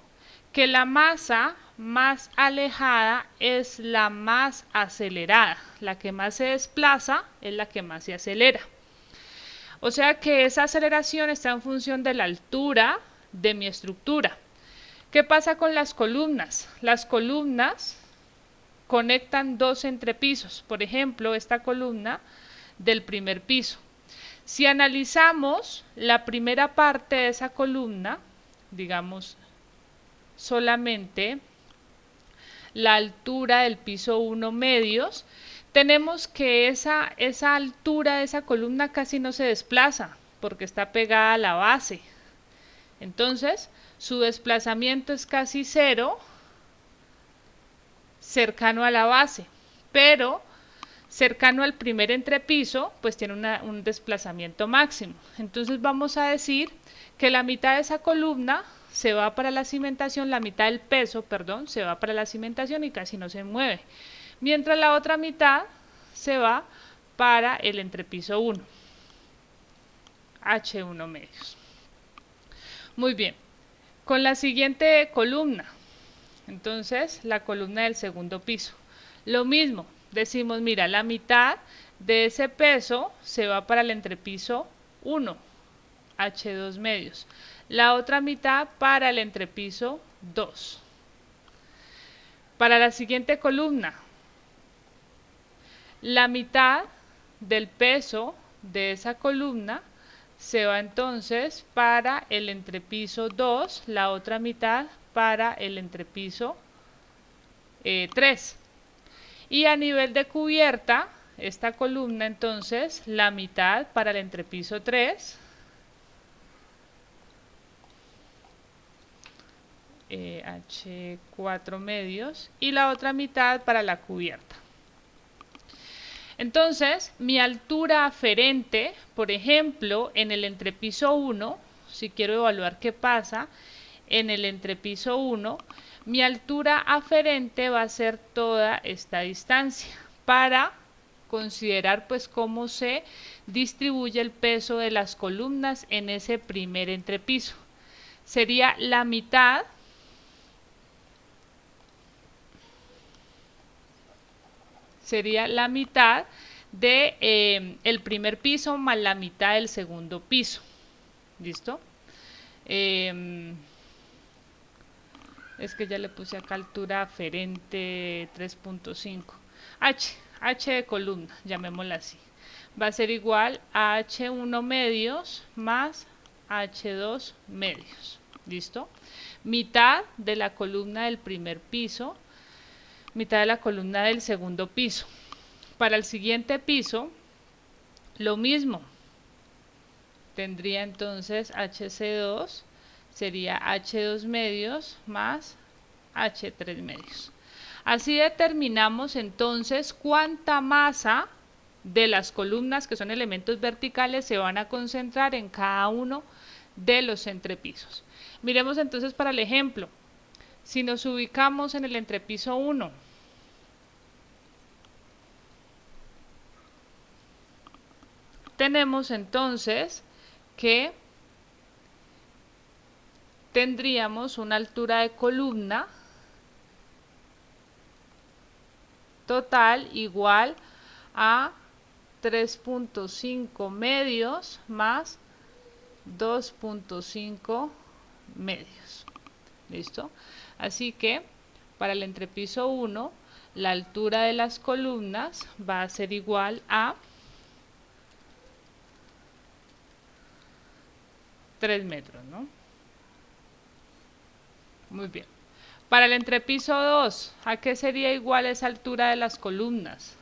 Que la masa más alejada es la más acelerada. La que más se desplaza es la que más se acelera. O sea que esa aceleración está en función de la altura de mi estructura. ¿Qué pasa con las columnas? Las columnas conectan dos entrepisos. Por ejemplo, esta columna del primer piso. Si analizamos la primera parte de esa columna, digamos solamente la altura del piso 1 medios, tenemos que esa altura de esa columna casi no se desplaza porque está pegada a la base. Entonces, su desplazamiento es casi cero, cercano a la base, pero cercano al primer entrepiso, pues tiene un desplazamiento máximo. Entonces vamos a decir que la mitad de esa columna se va para la cimentación, la mitad del peso, perdón, se va para la cimentación y casi no se mueve. Mientras la otra mitad se va para el entrepiso 1, H1 medios. Muy bien, con la siguiente columna, entonces la columna del segundo piso. Lo mismo, decimos, mira, la mitad de ese peso se va para el entrepiso 1, H2 medios. La otra mitad para el entrepiso 2. Para la siguiente columna, la mitad del peso de esa columna se va entonces para el entrepiso 2, la otra mitad para el entrepiso 3. Y a nivel de cubierta, esta columna entonces, la mitad para el entrepiso 3, H4 medios, y la otra mitad para la cubierta. Entonces, mi altura aferente, por ejemplo, en el entrepiso 1, si quiero evaluar qué pasa en el entrepiso 1, mi altura aferente va a ser toda esta distancia para considerar pues cómo se distribuye el peso de las columnas en ese primer entrepiso. Sería la mitad de el primer piso más la mitad del segundo piso. ¿Listo? Es que ya le puse acá altura aferente 3.5. H de columna, llamémosla así. Va a ser igual a H1 medios más H2 medios. ¿Listo? Mitad de la columna del primer piso mitad de la columna del segundo piso. Para el siguiente piso, lo mismo. Tendría entonces HC2, sería H2 medios más H3 medios. Así determinamos entonces cuánta masa de las columnas, que son elementos verticales, se van a concentrar en cada uno de los entrepisos. Miremos entonces para el ejemplo. Si nos ubicamos en el entrepiso 1, tenemos entonces que tendríamos una altura de columna total igual a 3.5 medios más 2.5 medios. ¿Listo? Así que para el entrepiso 1, la altura de las columnas va a ser igual a 3 metros, ¿no? Muy bien. Para el entrepiso 2, ¿a qué sería igual esa altura de las columnas?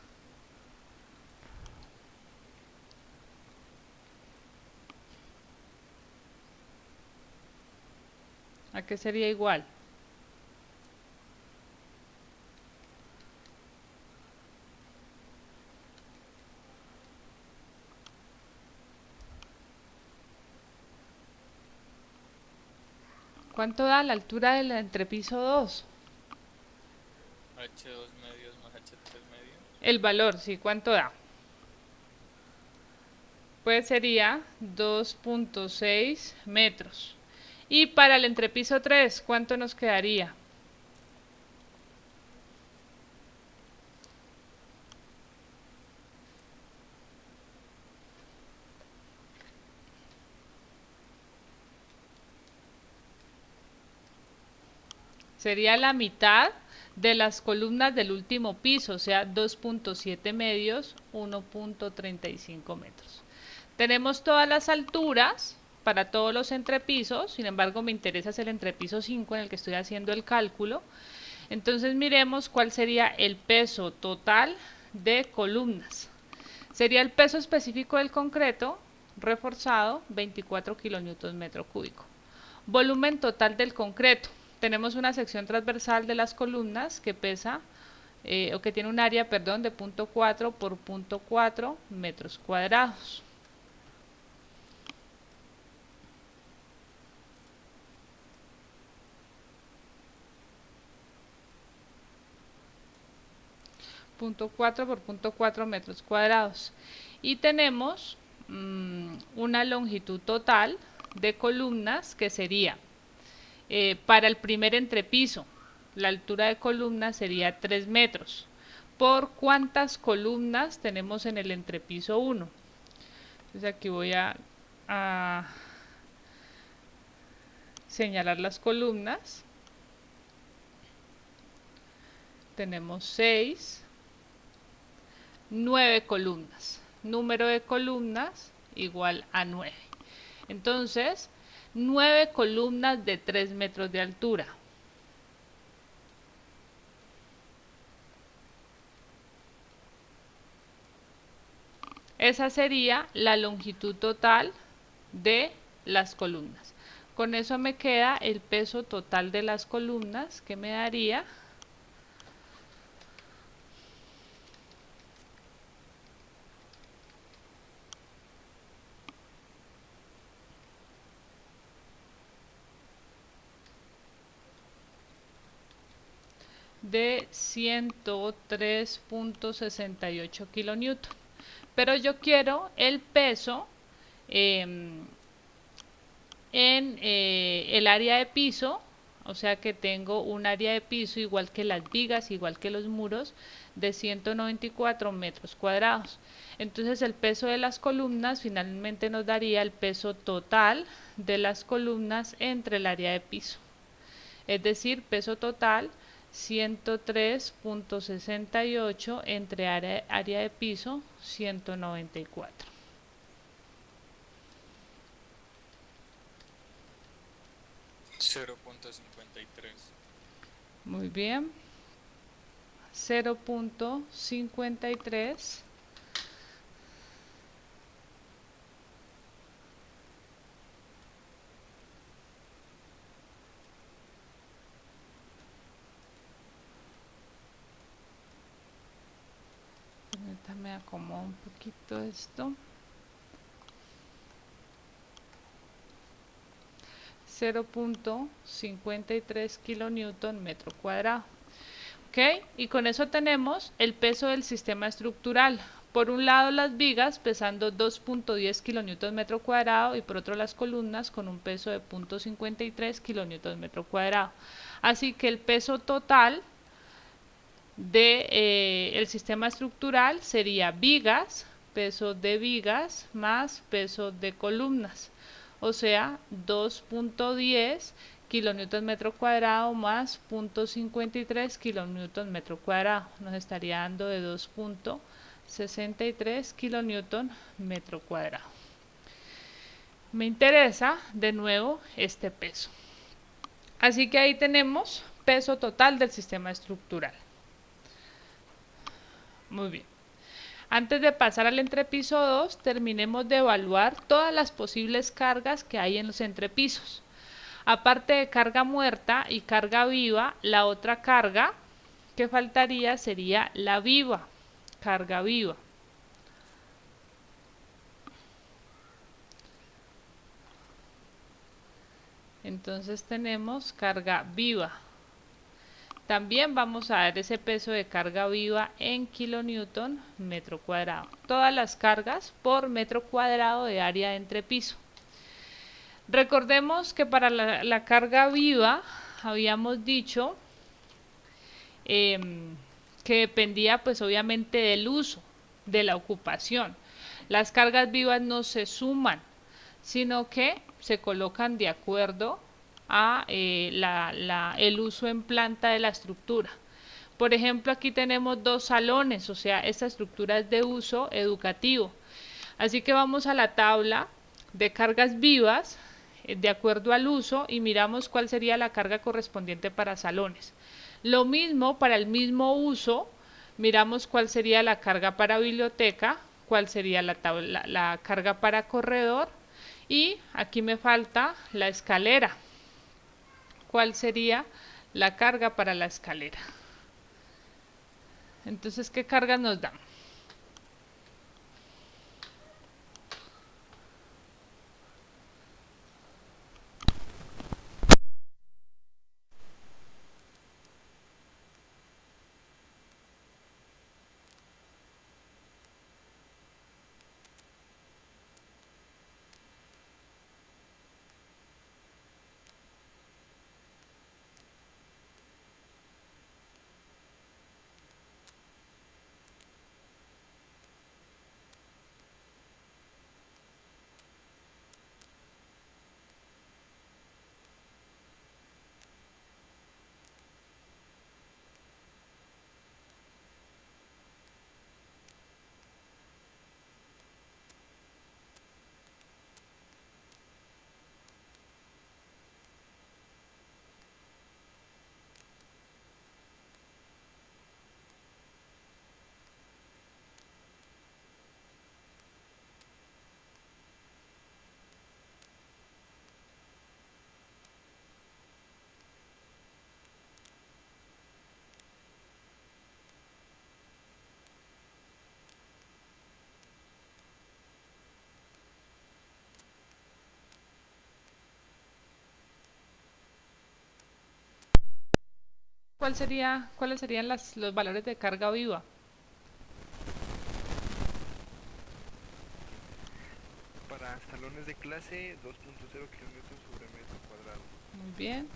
¿A qué sería igual? ¿Cuánto da la altura del entrepiso 2? H2 medios más H3 medios. El valor, sí, ¿cuánto da? Pues sería 2.6 metros. Y para el entrepiso 3, ¿cuánto nos quedaría? Sería la mitad de las columnas del último piso, o sea, 2.7 medios, 1.35 metros. Tenemos todas las alturas para todos los entrepisos, sin embargo me interesa es el entrepiso 5 en el que estoy haciendo el cálculo. Entonces miremos cuál sería el peso total de columnas. Sería el peso específico del concreto reforzado, 24 kilonewton metro cúbico. Volumen total del concreto. Tenemos una sección transversal de las columnas que pesa, o que tiene un área, perdón, de 0.4 por 0.4 metros cuadrados. .4 por 0.4 metros cuadrados. Y tenemos una longitud total de columnas que sería para el primer entrepiso, la altura de columna sería 3 metros. ¿Por cuántas columnas tenemos en el entrepiso 1? Entonces aquí voy a señalar las columnas. Tenemos 6, 9 columnas. Número de columnas igual a 9. Entonces, 9 columnas de 3 metros de altura. Esa sería la longitud total de las columnas. Con eso me queda el peso total de las columnas, que me daría de 103.68 kilonewton. Pero yo quiero el peso en el área de piso, o sea que tengo un área de piso igual que las vigas, igual que los muros, de 194 metros cuadrados. Entonces el peso de las columnas finalmente nos daría el peso total de las columnas entre el área de piso. Es decir, peso total 103.68 entre área de piso 194. .53. Muy bien. 0.53 ahorita me acomodo un poquito esto. 0.53 kilonewton metro cuadrado. ¿Ok? Y con eso tenemos el peso del sistema estructural. Por un lado las vigas pesando 2.10 kilonewton metro cuadrado y por otro las columnas con un peso de 0.53 kilonewton metro cuadrado. Así que el peso total de el sistema estructural sería vigas, peso de vigas más peso de columnas, o sea 2.10 kilonewton metro cuadrado más 0.53 kilonewton metro cuadrado, nos estaría dando de 2.63 kilonewton metro cuadrado. Me interesa de nuevo este peso, así que ahí tenemos peso total del sistema estructural. Muy bien. Antes de pasar al entrepiso 2, terminemos de evaluar todas las posibles cargas que hay en los entrepisos. Aparte de carga muerta y carga viva, la otra carga que faltaría sería la viva, carga viva. Entonces tenemos carga viva. También vamos a ver ese peso de carga viva en kilonewton metro cuadrado. Todas las cargas por metro cuadrado de área de entrepiso. Recordemos que para la carga viva habíamos dicho que dependía pues obviamente del uso, de la ocupación. Las cargas vivas no se suman, sino que se colocan de acuerdo a el uso en planta de la estructura. Por ejemplo, aquí tenemos 2 salones, o sea, esta estructura es de uso educativo. Así que vamos a la tabla de cargas vivas de acuerdo al uso y miramos cuál sería la carga correspondiente para salones. Lo mismo para el mismo uso, miramos cuál sería la carga para biblioteca, cuál sería la carga para corredor y aquí me falta la escalera. ¿Cuál sería la carga para la escalera? Entonces, ¿qué cargas nos dan? ¿Cuáles serían los valores de carga viva? Para salones de clase, 2.0 kilómetros sobre metro cuadrado. Muy bien.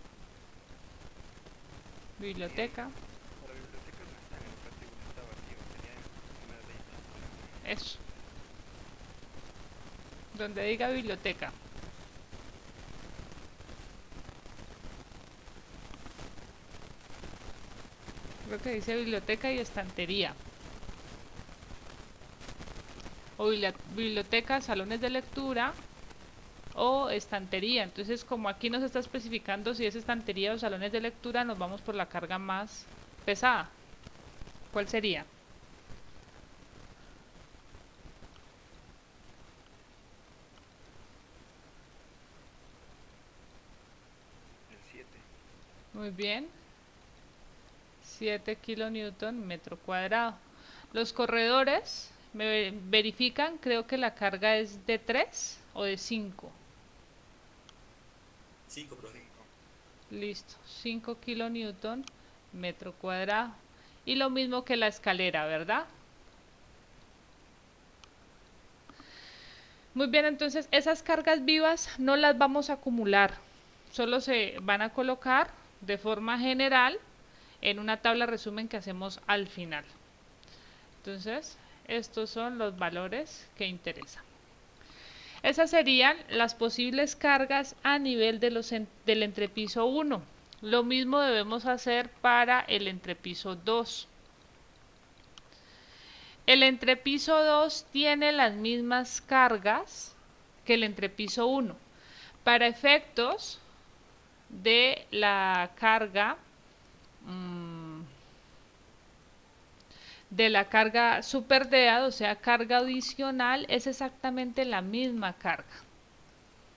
Biblioteca. Para bibliotecas no está en educativo, está vacío. Tenía una de ellas. Eso. Donde diga biblioteca. Creo que dice biblioteca y estantería. O biblioteca, salones de lectura o estantería. Entonces, como aquí nos está especificando si es estantería o salones de lectura, nos vamos por la carga más pesada. ¿Cuál sería? El 7. Muy bien. 7 kilonewton metro cuadrado. Los corredores me verifican, creo que la carga es de 3 o de 5. 5, profe. Listo, 5 kilonewton metro cuadrado. Y lo mismo que la escalera, ¿verdad? Muy bien, entonces esas cargas vivas no las vamos a acumular. Solo se van a colocar de forma general en una tabla resumen que hacemos al final. Entonces, estos son los valores que interesan. Esas serían las posibles cargas a nivel de del entrepiso 1. Lo mismo debemos hacer para el entrepiso 2. El entrepiso 2 tiene las mismas cargas que el entrepiso 1. Para efectos de la carga super dead, o sea, carga adicional, es exactamente la misma carga,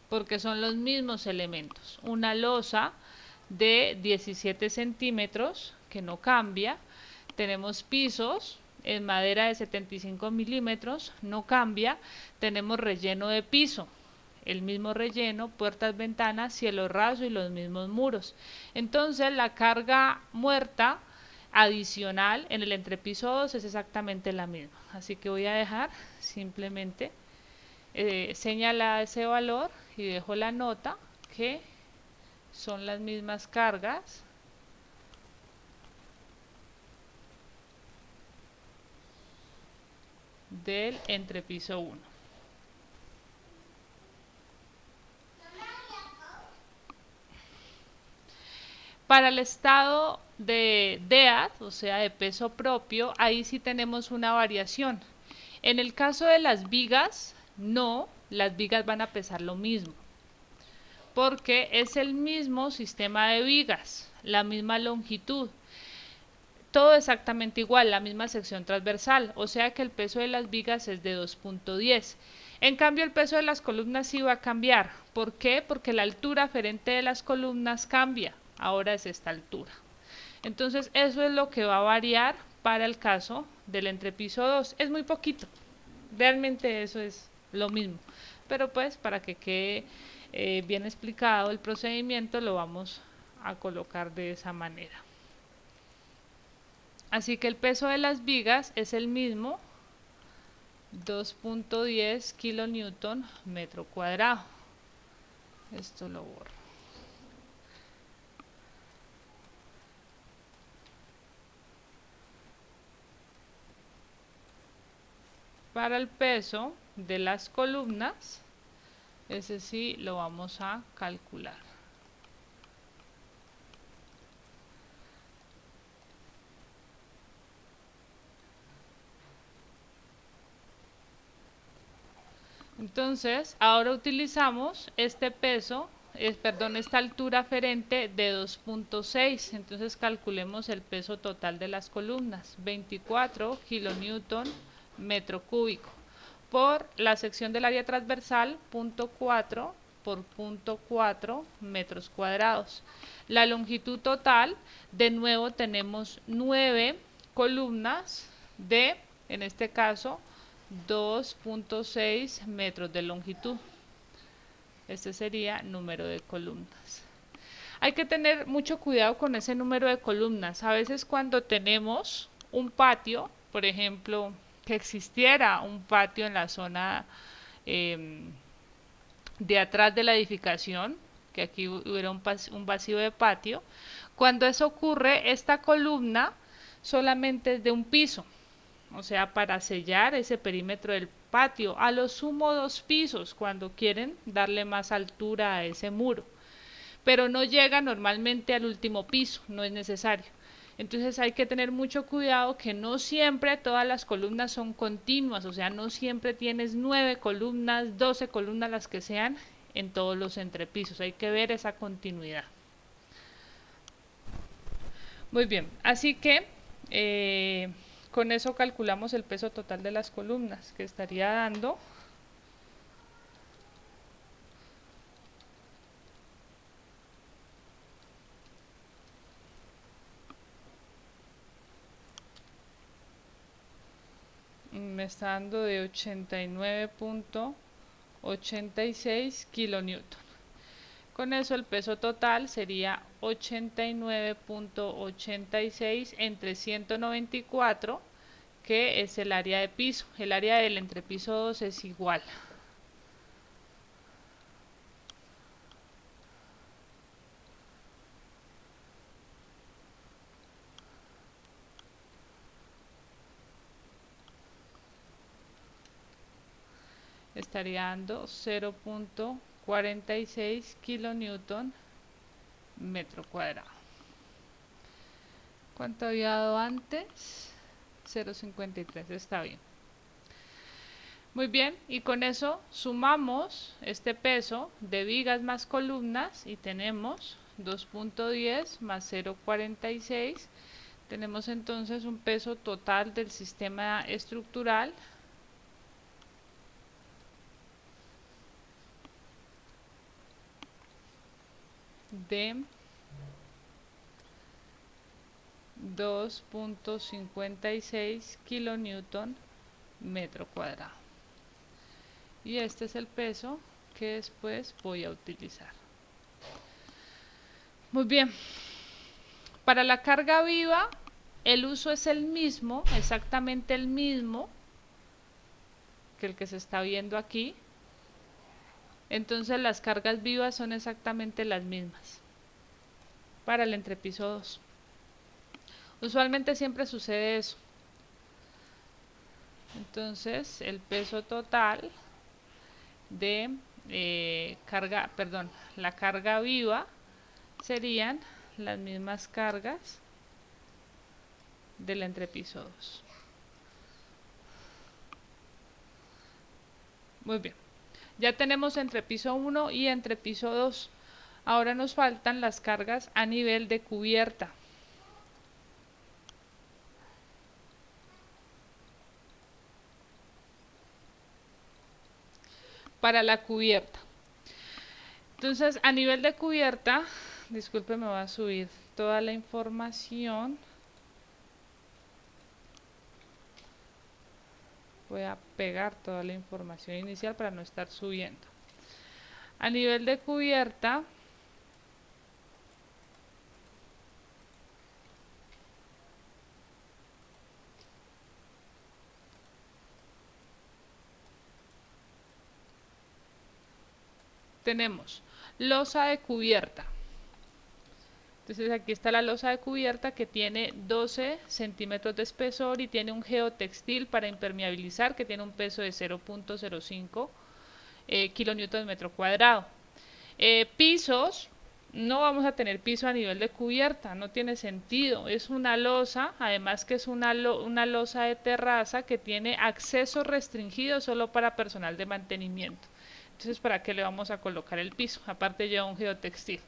porque son los mismos elementos. Una losa de 17 centímetros, que no cambia. Tenemos pisos en madera de 75 milímetros, no cambia. Tenemos relleno de piso, el mismo relleno, puertas, ventanas, cielo raso y los mismos muros. Entonces la carga muerta adicional en el entrepiso 2 es exactamente la misma. Así que voy a dejar simplemente señala ese valor y dejo la nota que son las mismas cargas del entrepiso 1. Para el estado de DEAD, o sea, de peso propio, ahí sí tenemos una variación. En el caso de las vigas, no, las vigas van a pesar lo mismo, porque es el mismo sistema de vigas, la misma longitud, todo exactamente igual, la misma sección transversal, o sea que el peso de las vigas es de 2.10. En cambio, el peso de las columnas sí va a cambiar. ¿Por qué? Porque la altura aferente de las columnas cambia. Ahora es esta altura. Entonces, eso es lo que va a variar para el caso del entrepiso 2. Es muy poquito. Realmente eso es lo mismo. Pero pues, para que quede bien explicado el procedimiento, lo vamos a colocar de esa manera. Así que el peso de las vigas es el mismo, 2.10 kilonewton metro cuadrado. Esto lo borro. Para el peso de las columnas, ese sí lo vamos a calcular. Entonces, ahora utilizamos este peso, esta altura aferente de 2.6. Entonces, calculemos el peso total de las columnas, 24 kilonewton metro cúbico, por la sección del área transversal, 0.4 por 0.4 metros cuadrados. La longitud total, de nuevo tenemos 9 columnas de, en este caso, 2.6 metros de longitud. Este sería número de columnas. Hay que tener mucho cuidado con ese número de columnas. A veces cuando tenemos un patio, por ejemplo, que existiera un patio en la zona de atrás de la edificación, que aquí hubiera un vacío de patio, cuando eso ocurre, esta columna solamente es de un piso. O sea, para sellar ese perímetro del patio, a lo sumo 2 pisos cuando quieren darle más altura a ese muro, pero no llega normalmente al último piso, no es necesario. Entonces hay que tener mucho cuidado que no siempre todas las columnas son continuas, o sea, no siempre tienes 9 columnas, 12 columnas, las que sean, en todos los entrepisos, hay que ver esa continuidad. Muy bien, así que con eso calculamos el peso total de las columnas, que estaría dando me está dando de 89.86 kilonewton. Con eso el peso total sería 89.86 entre 194, que es el área de piso. El área del entrepiso 2 es igual. Estaría dando 0.46 kilonewton metro cuadrado. ¿Cuánto había dado antes? 0.53, está bien. Muy bien, y con eso sumamos este peso de vigas más columnas y tenemos 2.10 más 0.46. Tenemos entonces un peso total del sistema estructural de 2.56 kilonewton metro cuadrado. Y este es el peso que después voy a utilizar. Muy bien. Para la carga viva, el uso es el mismo, exactamente el mismo que el que se está viendo aquí. Entonces las cargas vivas son exactamente las mismas para el entrepiso 2. Usualmente siempre sucede eso. Entonces el peso total de la carga viva serían las mismas cargas del entrepiso 2. Muy bien. Ya tenemos entrepiso 1 y entrepiso 2. Ahora nos faltan las cargas a nivel de cubierta. Para la cubierta. Entonces, a nivel de cubierta, disculpe, me voy a subir toda la información. Voy a pegar toda la información inicial para no estar subiendo. A nivel de cubierta, tenemos losa de cubierta. Entonces aquí está la losa de cubierta que tiene 12 centímetros de espesor y tiene un geotextil para impermeabilizar que tiene un peso de 0.05 kilonewton metro cuadrado. Pisos, no vamos a tener piso a nivel de cubierta, no tiene sentido. Es una losa, además que es una losa de terraza que tiene acceso restringido solo para personal de mantenimiento. Entonces, ¿para qué le vamos a colocar el piso? Aparte lleva un geotextil.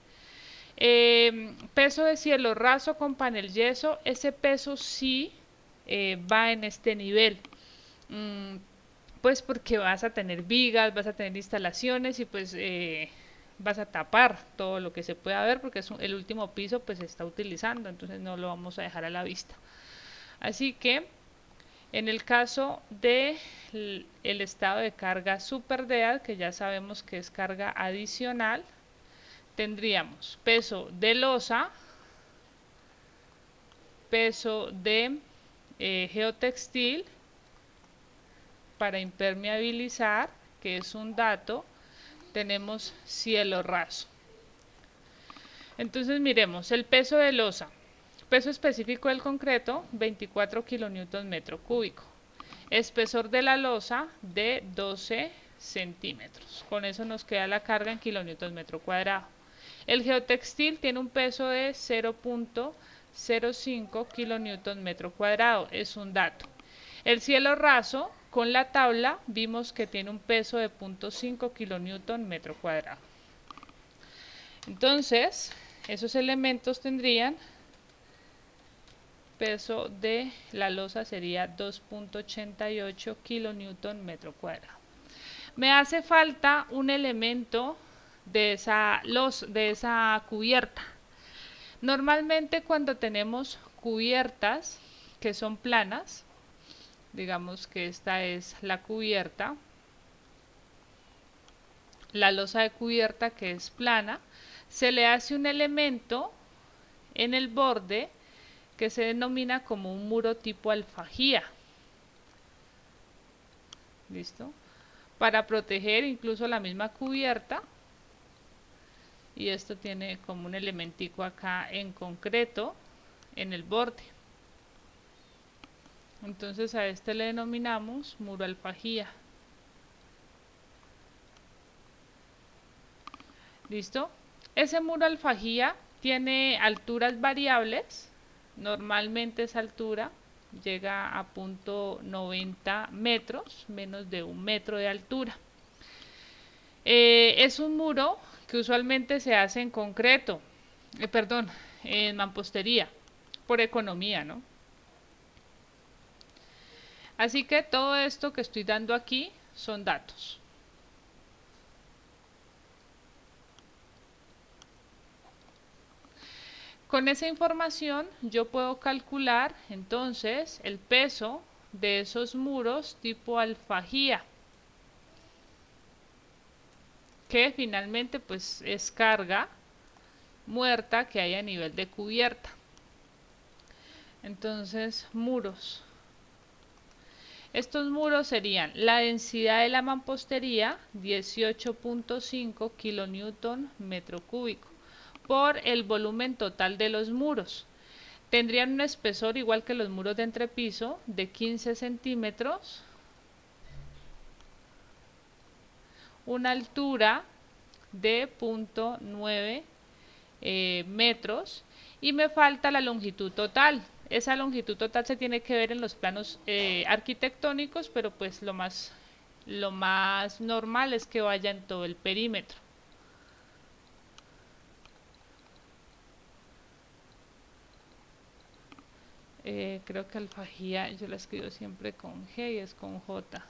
Peso de cielo raso con panel yeso, ese peso sí va en este nivel. Pues porque vas a tener vigas, vas a tener instalaciones y pues vas a tapar todo lo que se pueda ver porque es el último piso pues se está utilizando, entonces no lo vamos a dejar a la vista. Así que en el caso de el estado de carga super dead, que ya sabemos que es carga adicional, tendríamos peso de losa, peso de geotextil para impermeabilizar, que es un dato, tenemos cielo raso. Entonces miremos el peso de losa, peso específico del concreto 24 kilonewton metro cúbico, espesor de la losa de 12 centímetros, con eso nos queda la carga en kilonewton metro cuadrado. El geotextil tiene un peso de 0.05 kilonewton metro cuadrado, es un dato. El cielo raso, con la tabla, vimos que tiene un peso de 0.5 kilonewton metro cuadrado. Entonces, esos elementos tendrían peso de la losa sería 2.88 kilonewton metro cuadrado. Me hace falta un elemento de esa cubierta. Normalmente cuando tenemos cubiertas que son planas, digamos que esta es la cubierta, la losa de cubierta que es plana, se le hace un elemento en el borde que se denomina como un muro tipo alfajía. ¿Listo? Para proteger incluso la misma cubierta. Y esto tiene como un elementico acá en concreto en el borde. Entonces a este le denominamos muro alfajía. ¿Listo? Ese muro alfajía tiene alturas variables. Normalmente esa altura llega a .90 metros, menos de 1 metro de altura. Es un muro que usualmente se hace en concreto, perdón, en mampostería, por economía, ¿no? Así que todo esto que estoy dando aquí son datos. Con esa información yo puedo calcular entonces el peso de esos muros tipo alfajía, que finalmente pues es carga muerta que hay a nivel de cubierta. Entonces, muros. Estos muros serían la densidad de la mampostería, 18.5 kilonewton metro cúbico, por el volumen total de los muros. Tendrían un espesor igual que los muros de entrepiso de 15 centímetros, una altura de 0.9 metros y me falta la longitud total. Esa longitud total se tiene que ver en los planos arquitectónicos, pero pues lo más normal es que vaya en todo el perímetro. Creo que alfajía yo la escribo siempre con G y es con J.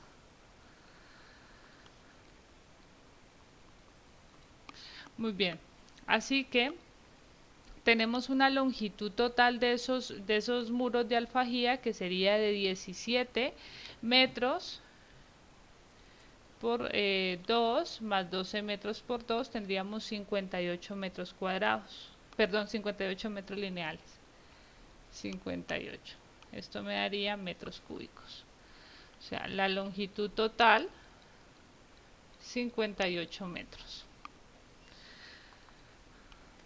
Muy bien, así que tenemos una longitud total de esos muros de alfajía que sería de 17 metros por 2 más 12 metros por 2, tendríamos 58 metros cuadrados, perdón, 58 metros lineales. 58. Esto me daría metros cúbicos. O sea, la longitud total, 58 metros.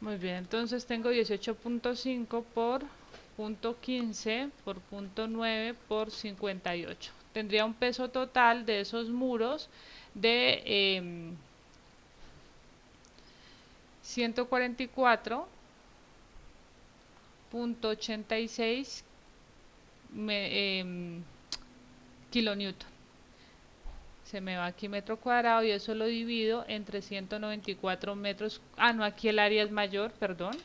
Muy bien, entonces tengo 18.5 por .15 por .9 por 58. Tendría un peso total de esos muros de 144.86 kilonewton. Se me va aquí metro cuadrado y eso lo divido entre 194 metros. Ah, no, aquí el área es mayor, perdón.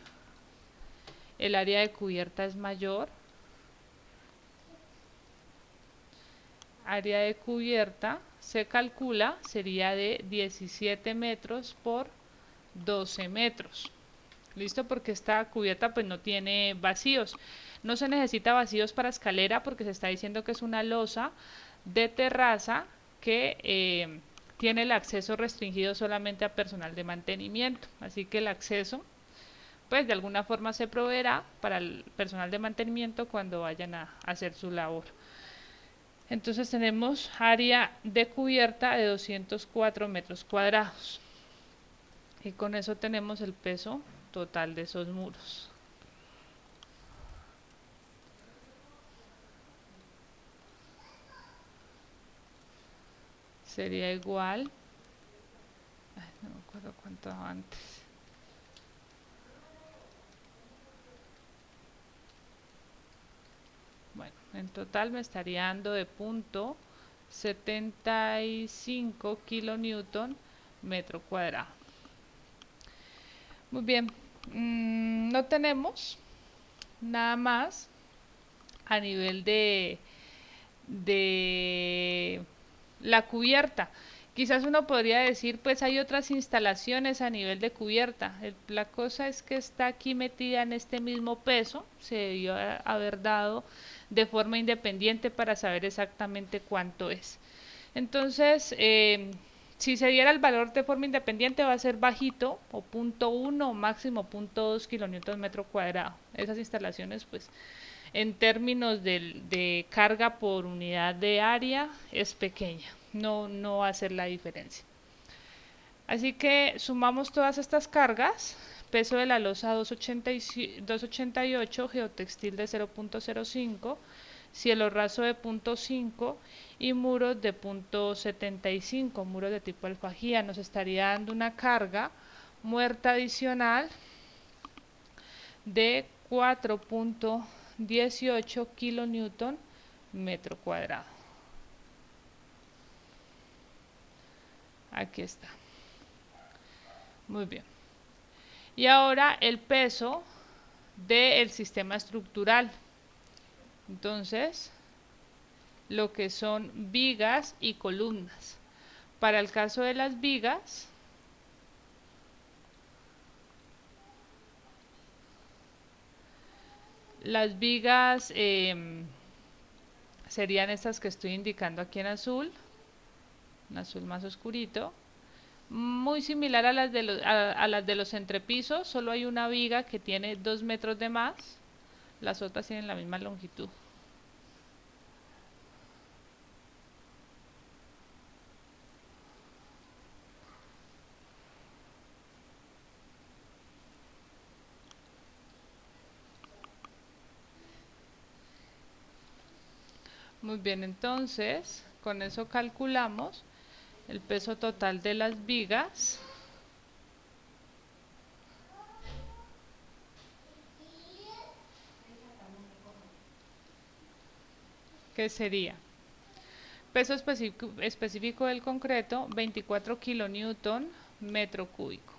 El área de cubierta es mayor. Área de cubierta se calcula, sería de 17 metros por 12 metros. ¿Listo? Porque esta cubierta pues no tiene vacíos. No se necesita vacíos para escalera porque se está diciendo que es una losa de terraza que tiene el acceso restringido solamente a personal de mantenimiento. Así que el acceso pues de alguna forma se proveerá para el personal de mantenimiento cuando vayan a hacer su labor. Entonces tenemos área de cubierta de 204 metros cuadrados. Y con eso tenemos el peso total de esos muros. Sería igual, no me acuerdo cuánto antes. Bueno, en total me estaría dando de .75 kilonewton metro cuadrado. Muy bien, no tenemos nada más a nivel de la cubierta. Quizás uno podría decir, pues hay otras instalaciones a nivel de cubierta. La cosa es que está aquí metida en este mismo peso, se debió haber dado de forma independiente para saber exactamente cuánto es. Entonces, si se diera el valor de forma independiente va a ser bajito, o 0.1 o máximo 0.2 kilonewton metro cuadrado. Esas instalaciones, pues, en términos de carga por unidad de área, es pequeña. No va a hacer la diferencia. Así que sumamos todas estas cargas. Peso de la losa 288, geotextil de 0.05, cielo raso de 0.5 y muros de 0.75, muros de tipo alfajía. Nos estaría dando una carga muerta adicional de 4.18 kilonewton metro cuadrado. Aquí está. Muy bien. Y ahora el peso del sistema estructural. Entonces, lo que son vigas y columnas. Para el caso de las vigas, serían estas que estoy indicando aquí en azul, un azul más oscurito, muy similar a las de los entrepisos, solo hay una viga que tiene 2 metros de más, las otras tienen la misma longitud. Muy bien, entonces con eso calculamos el peso total de las vigas, que sería peso específico del concreto 24 kilonewton metro cúbico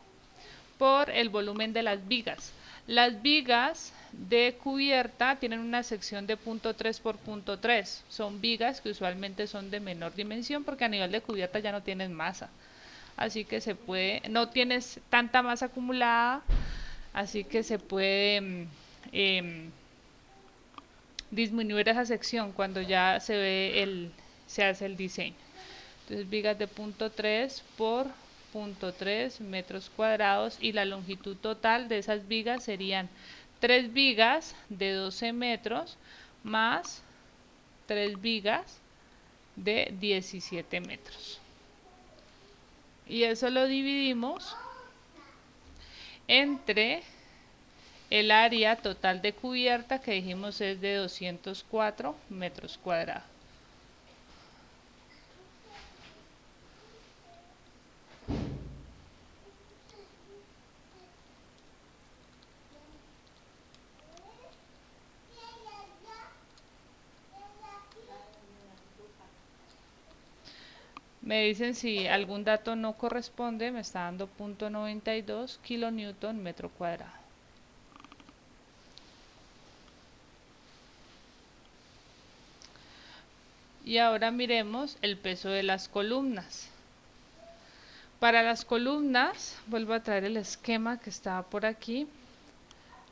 por el volumen de las vigas. Las vigas de cubierta tienen una sección de 0.3 por 0.3. Son vigas que usualmente son de menor dimensión porque a nivel de cubierta ya no tienes masa. Así que no tienes tanta masa acumulada, así que se puede disminuir esa sección cuando ya se hace el diseño. Entonces vigas de 0.3 por 0.3 metros cuadrados y la longitud total de esas vigas serían 3 vigas de 12 metros más 3 vigas de 17 metros. Y eso lo dividimos entre el área total de cubierta que dijimos es de 204 metros cuadrados. Me dicen si algún dato no corresponde, me está dando 0.92 kilonewton metro cuadrado. Y ahora miremos el peso de las columnas. Para las columnas, vuelvo a traer el esquema que estaba por aquí.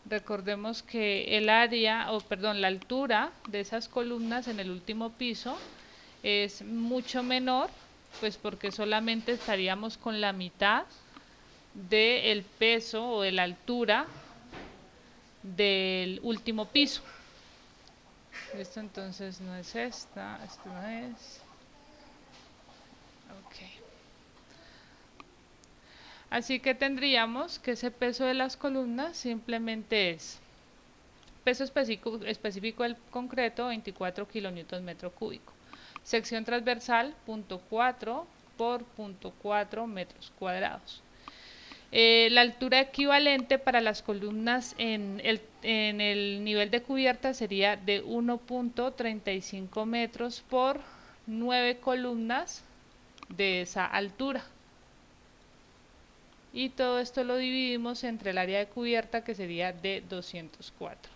Recordemos que la altura de esas columnas en el último piso es mucho menor, pues porque solamente estaríamos con la mitad del peso o de la altura del último piso. Esto entonces no es esto no es. Ok. Así que tendríamos que ese peso de las columnas simplemente es peso específico del concreto 24 kilonewton metro cúbico. Sección transversal 0.4 por 0.4 metros cuadrados. La altura equivalente para las columnas en el nivel de cubierta sería de 1.35 metros por 9 columnas de esa altura. Y todo esto lo dividimos entre el área de cubierta que sería de 204.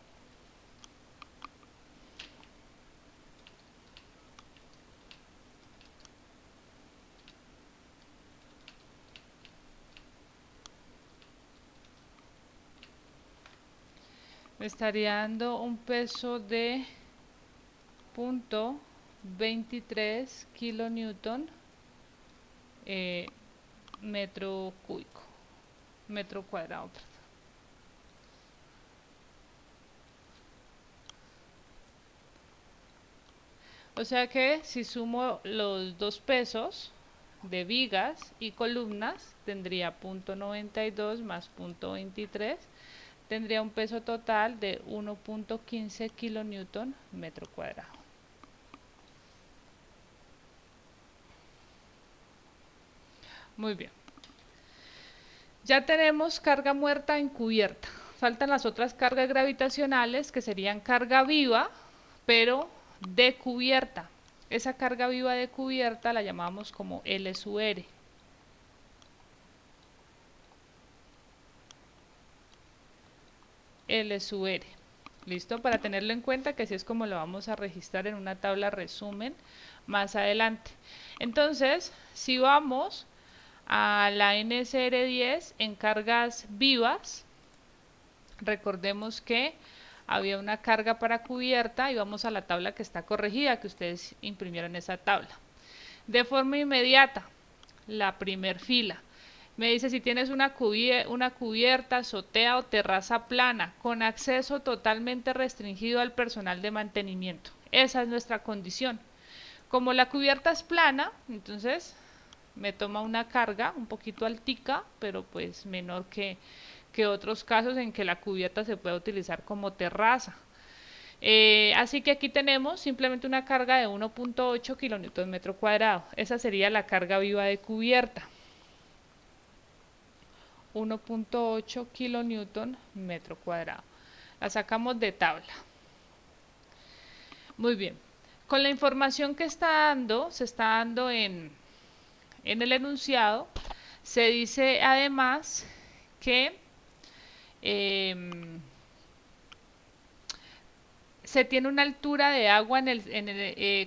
Me estaría dando un peso de 0.23 kilonewton eh, metro cúbico, metro cuadrado, perdón. O sea que si sumo los dos pesos de vigas y columnas, tendría 0.92 más 0.23, tendría un peso total de 1.15 kilonewton metro cuadrado. Muy bien. Ya tenemos carga muerta encubierta. Faltan las otras cargas gravitacionales que serían carga viva, pero de cubierta. Esa carga viva de cubierta la llamamos como L sub R. L sub R. ¿Listo? Para tenerlo en cuenta que así es como lo vamos a registrar en una tabla resumen más adelante. Entonces, si vamos a la NSR10 en cargas vivas, recordemos que había una carga para cubierta y vamos a la tabla que está corregida, que ustedes imprimieron esa tabla. De forma inmediata, la primer fila. Me dice si tienes una cubierta, azotea o terraza plana con acceso totalmente restringido al personal de mantenimiento. Esa es nuestra condición. Como la cubierta es plana, entonces me toma una carga un poquito altica, pero pues menor que otros casos en que la cubierta se puede utilizar como terraza. Así que aquí tenemos simplemente una carga de 1.8 kilonewton metro cuadrado. Esa sería la carga viva de cubierta. 1.8 kilonewton metro cuadrado. La sacamos de tabla. Muy bien. Con la información que está dando, se está dando en el enunciado, se dice además que se tiene una altura de agua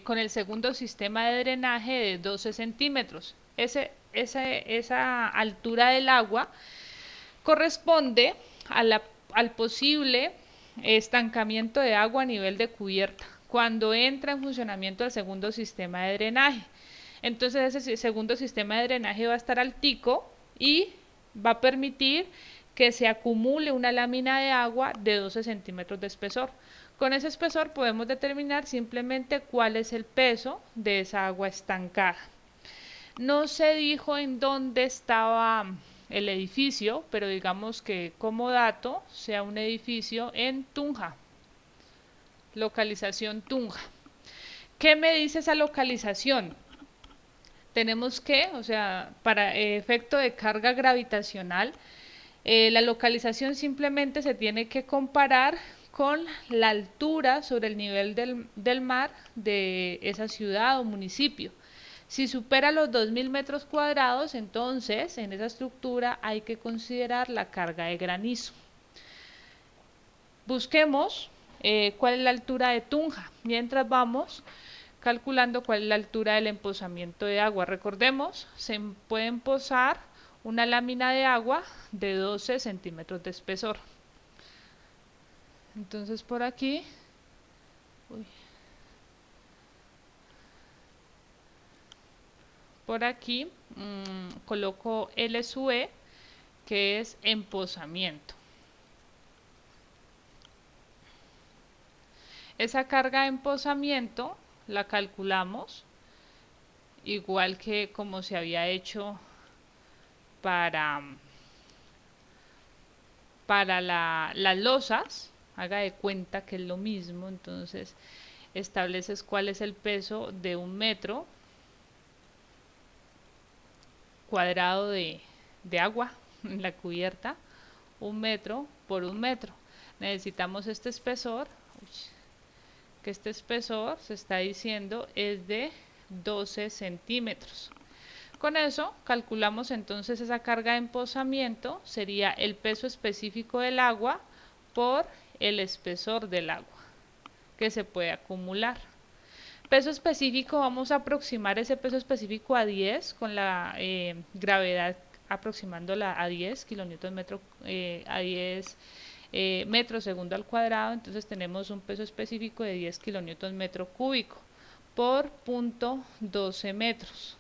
con el segundo sistema de drenaje de 12 centímetros. Esa altura del agua corresponde al posible estancamiento de agua a nivel de cubierta cuando entra en funcionamiento el segundo sistema de drenaje. Entonces ese segundo sistema de drenaje va a estar altico y va a permitir que se acumule una lámina de agua de 12 centímetros de espesor. Con ese espesor podemos determinar simplemente cuál es el peso de esa agua estancada. No se dijo en dónde estaba el edificio, pero digamos que como dato sea un edificio en Tunja, localización Tunja. ¿Qué me dice esa localización? Tenemos que, o sea, para efecto de carga gravitacional, la localización simplemente se tiene que comparar con la altura sobre el nivel del mar de esa ciudad o municipio. Si supera los 2000 metros cuadrados, entonces en esa estructura hay que considerar la carga de granizo. Busquemos cuál es la altura de Tunja, mientras vamos calculando cuál es la altura del empozamiento de agua. Recordemos, se puede empozar una lámina de agua de 12 centímetros de espesor. Entonces por aquí, coloco L sub E, que es empozamiento. Esa carga de empozamiento la calculamos igual que como se había hecho para las losas. Haga de cuenta que es lo mismo. Entonces estableces cuál es el peso de un metro cuadrado de agua en la cubierta, 1 metro por 1 metro. Necesitamos este espesor, que este espesor se está diciendo es de 12 centímetros. Con eso calculamos entonces esa carga de empozamiento, sería el peso específico del agua por el espesor del agua que se puede acumular. Peso específico, vamos a aproximar ese peso específico a 10 con la gravedad aproximándola a 10 kilonewton metro, a 10 metros segundo al cuadrado, entonces tenemos un peso específico de 10 kilonewton metro cúbico por punto 12 metros.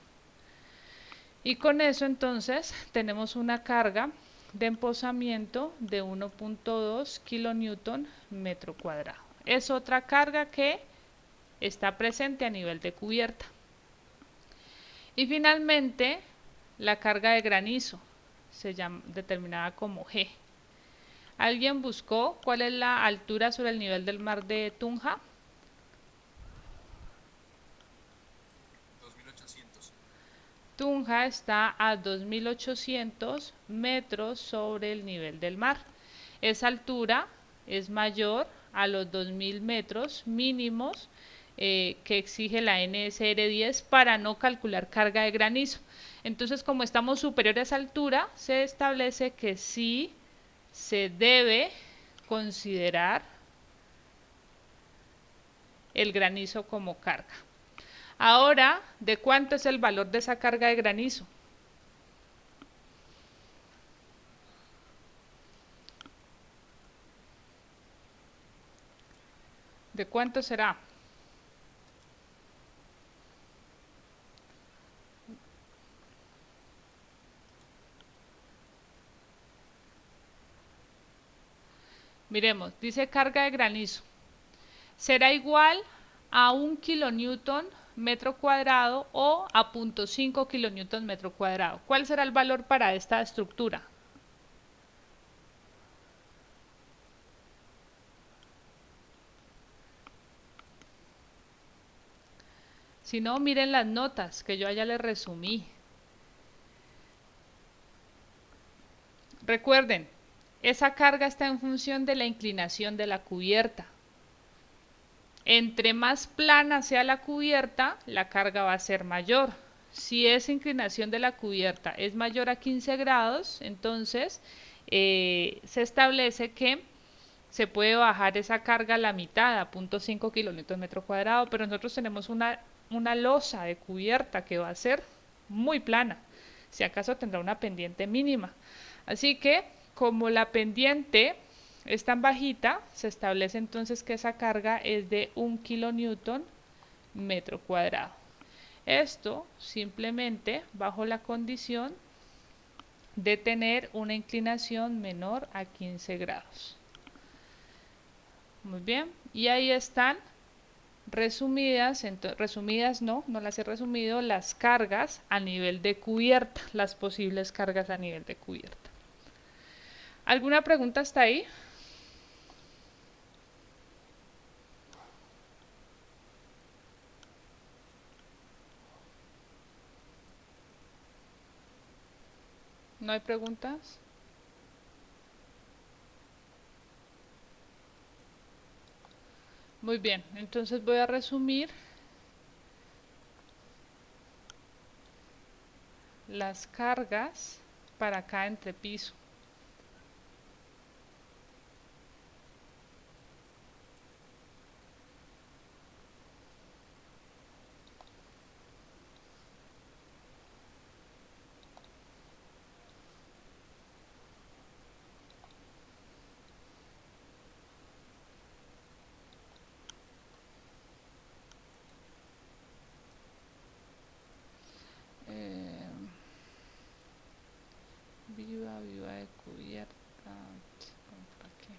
Y con eso entonces tenemos una carga de empozamiento de 1.2 kilonewton metro cuadrado. Es otra carga que está presente a nivel de cubierta. Y finalmente la carga de granizo, se llama determinada como G. ¿Alguien buscó cuál es la altura sobre el nivel del mar de Tunja? 2800. Tunja está a 2800 metros sobre el nivel del mar. Esa altura es mayor a los 2000 metros mínimos que exige la NSR 10 para no calcular carga de granizo. Entonces, como estamos superiores a esa altura, se establece que sí se debe considerar el granizo como carga. Ahora, ¿de cuánto es el valor de esa carga de granizo? ¿De cuánto será? Miremos, dice carga de granizo. Será igual a 1 kilonewton metro cuadrado o a 0.5 kilonewton metro cuadrado. ¿Cuál será el valor para esta estructura? Si no, miren las notas que yo allá les resumí. Recuerden, esa carga está en función de la inclinación de la cubierta. Entre más plana sea la cubierta, la carga va a ser mayor. Si esa inclinación de la cubierta es mayor a 15 grados, entonces se establece que se puede bajar esa carga a la mitad, a 0.5 kilonewton metro cuadrado, pero nosotros tenemos una losa de cubierta que va a ser muy plana. Si acaso tendrá una pendiente mínima. Así que, como la pendiente es tan bajita, se establece entonces que esa carga es de 1 kilonewton metro cuadrado. Esto simplemente bajo la condición de tener una inclinación menor a 15 grados. Muy bien, y ahí están resumidas, resumidas no las he resumido, las cargas a nivel de cubierta, las posibles cargas a nivel de cubierta. ¿Alguna pregunta hasta ahí? ¿No hay preguntas? Muy bien, entonces voy a resumir las cargas para cada entrepiso. Viva de cubierta. ¿Para qué?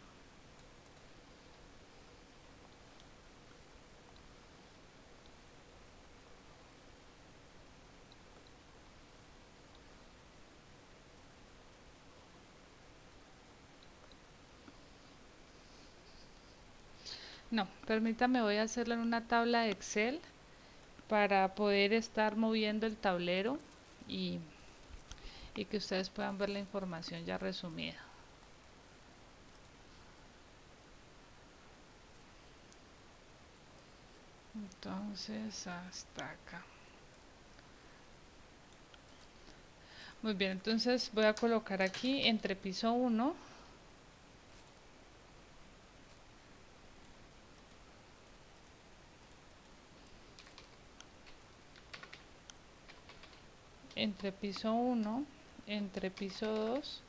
No, permítame, voy a hacerlo en una tabla de Excel para poder estar moviendo el tablero y que ustedes puedan ver la información ya resumida. Entonces, hasta acá. Muy bien, entonces voy a colocar aquí entre piso 1 entre piso 1, entre piso 2,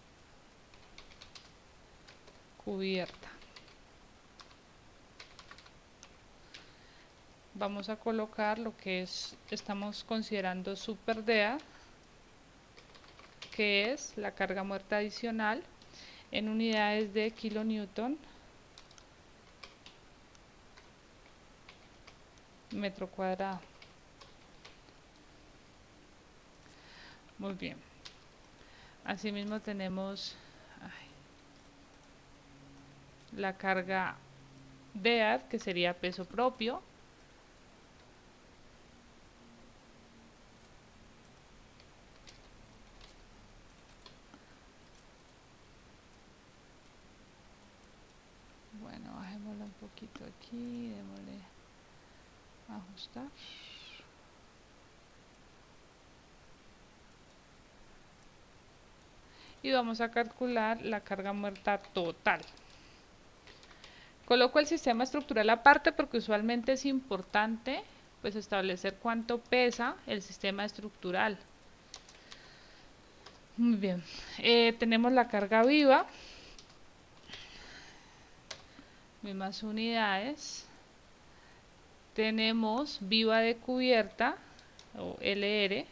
cubierta. Vamos a colocar lo que estamos considerando super DEA, que es la carga muerta adicional en unidades de kilonewton metro cuadrado. Muy bien. Asimismo tenemos la carga DEAD, que sería peso propio. Bueno, bajémoslo un poquito aquí, démosle ajustar. Y vamos a calcular la carga muerta total. Coloco el sistema estructural aparte porque usualmente es importante pues establecer cuánto pesa el sistema estructural. Muy bien, tenemos la carga viva, mismas unidades. Tenemos viva de cubierta o LR.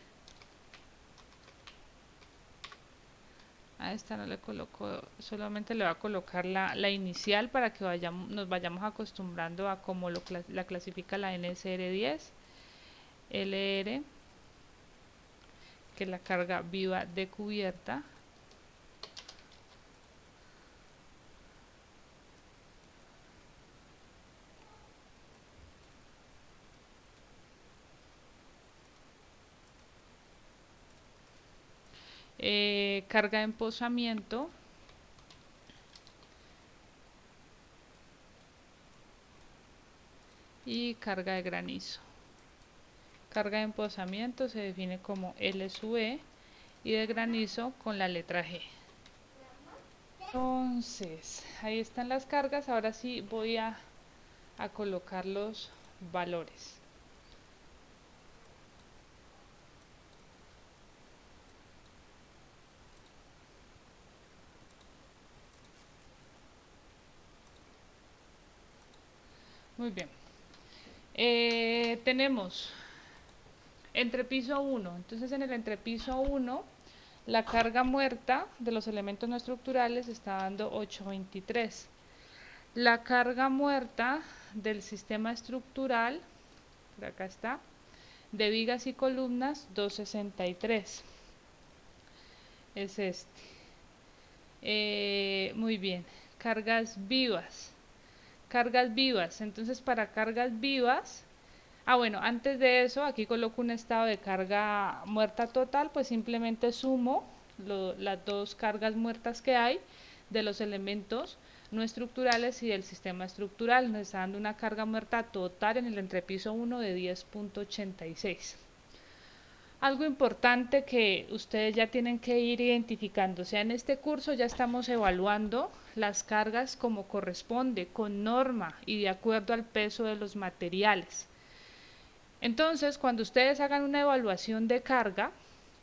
A esta no le coloco, solamente le voy a colocar la inicial para que nos vayamos acostumbrando a cómo la clasifica la NSR 10. LR, que es la carga viva de cubierta. Carga de empozamiento, y carga de granizo. Carga de empozamiento se define como L sub E y de granizo con la letra G. Entonces, ahí están las cargas. Ahora sí voy a colocar los valores. Muy bien. Tenemos entrepiso 1. Entonces en el entrepiso 1 la carga muerta de los elementos no estructurales está dando 823. La carga muerta del sistema estructural, por acá está, de vigas y columnas, 263. Es este. Muy bien. Cargas vivas. Cargas vivas. Entonces para cargas vivas, bueno, antes de eso, aquí coloco un estado de carga muerta total, pues simplemente sumo las dos cargas muertas que hay de los elementos no estructurales y del sistema estructural. Nos está dando una carga muerta total en el entrepiso 1 de 10.86. Algo importante que ustedes ya tienen que ir identificando, o sea, en este curso ya estamos evaluando las cargas como corresponde, con norma y de acuerdo al peso de los materiales. Entonces, cuando ustedes hagan una evaluación de carga,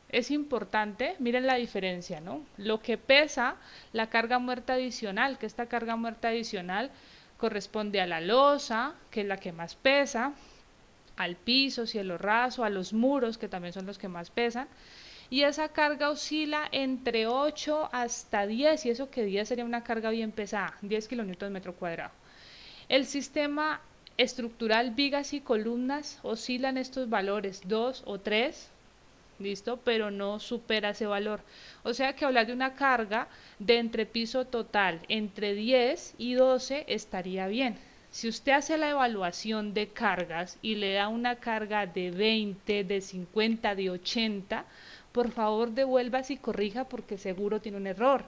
es importante, miren la diferencia, ¿no? Lo que pesa la carga muerta adicional, que esta carga muerta adicional corresponde a la losa, que es la que más pesa, al piso, cielo raso, a los muros, que también son los que más pesan, y esa carga oscila entre 8 hasta 10, y eso que 10 sería una carga bien pesada, 10 kilonewton metro cuadrado. El sistema estructural, vigas y columnas, oscilan estos valores 2 o 3, ¿listo? Pero no supera ese valor. O sea que hablar de una carga de entrepiso total entre 10 y 12 estaría bien. Si usted hace la evaluación de cargas y le da una carga de 20, de 50, de 80, por favor devuélvase y corrija porque seguro tiene un error.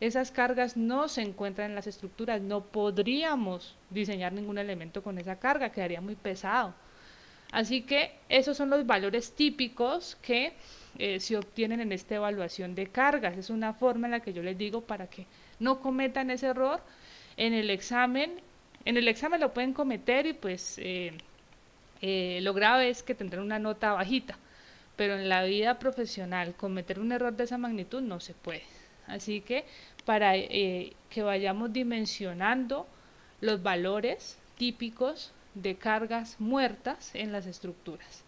Esas cargas no se encuentran en las estructuras, no podríamos diseñar ningún elemento con esa carga, quedaría muy pesado. Así que esos son los valores típicos que se obtienen en esta evaluación de cargas. Es una forma en la que yo les digo para que no cometan ese error en el examen. En el examen lo pueden cometer y pues lo grave es que tendrán una nota bajita, pero en la vida profesional cometer un error de esa magnitud no se puede. Así que para que vayamos dimensionando los valores típicos de cargas muertas en las estructuras.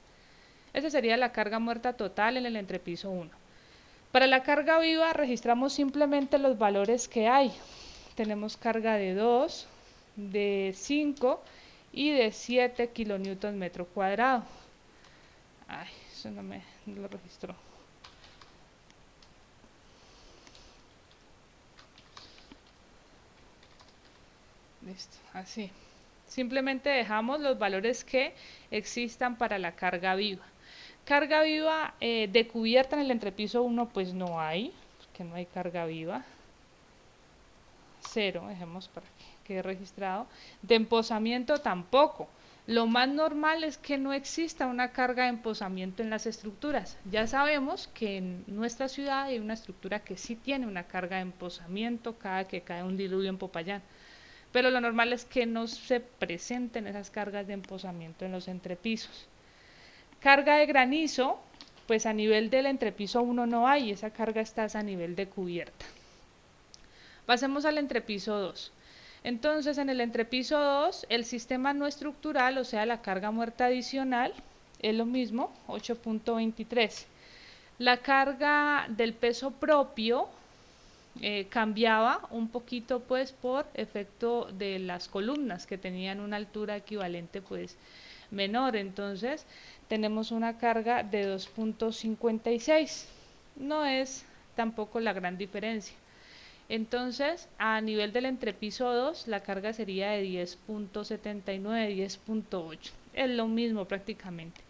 Esa sería la carga muerta total en el entrepiso 1. Para la carga viva registramos simplemente los valores que hay. Tenemos carga de 2, de 5 y de 7 kilonewton metro cuadrado. Ay, eso no lo registró. Listo, así. Simplemente dejamos los valores que existan para la carga viva. Carga viva de cubierta en el entrepiso 1 pues no hay, porque no hay carga viva. 0, dejemos para que quede registrado. De empozamiento tampoco. Lo más normal es que no exista una carga de empozamiento en las estructuras. Ya sabemos que en nuestra ciudad hay una estructura que sí tiene una carga de empozamiento cada que cae un diluvio en Popayán. Pero lo normal es que no se presenten esas cargas de empozamiento en los entrepisos. Carga de granizo, pues a nivel del entrepiso 1 no hay, esa carga está a nivel de cubierta. Pasemos al entrepiso 2. Entonces, en el entrepiso 2, el sistema no estructural, o sea, la carga muerta adicional, es lo mismo, 8.23. La carga del peso propio cambiaba un poquito, pues, por efecto de las columnas, que tenían una altura equivalente, pues, menor. Entonces, tenemos una carga de 2.56. No es tampoco la gran diferencia. Entonces, a nivel del entrepiso 2, la carga sería de 10.79, 10.8. Es lo mismo prácticamente.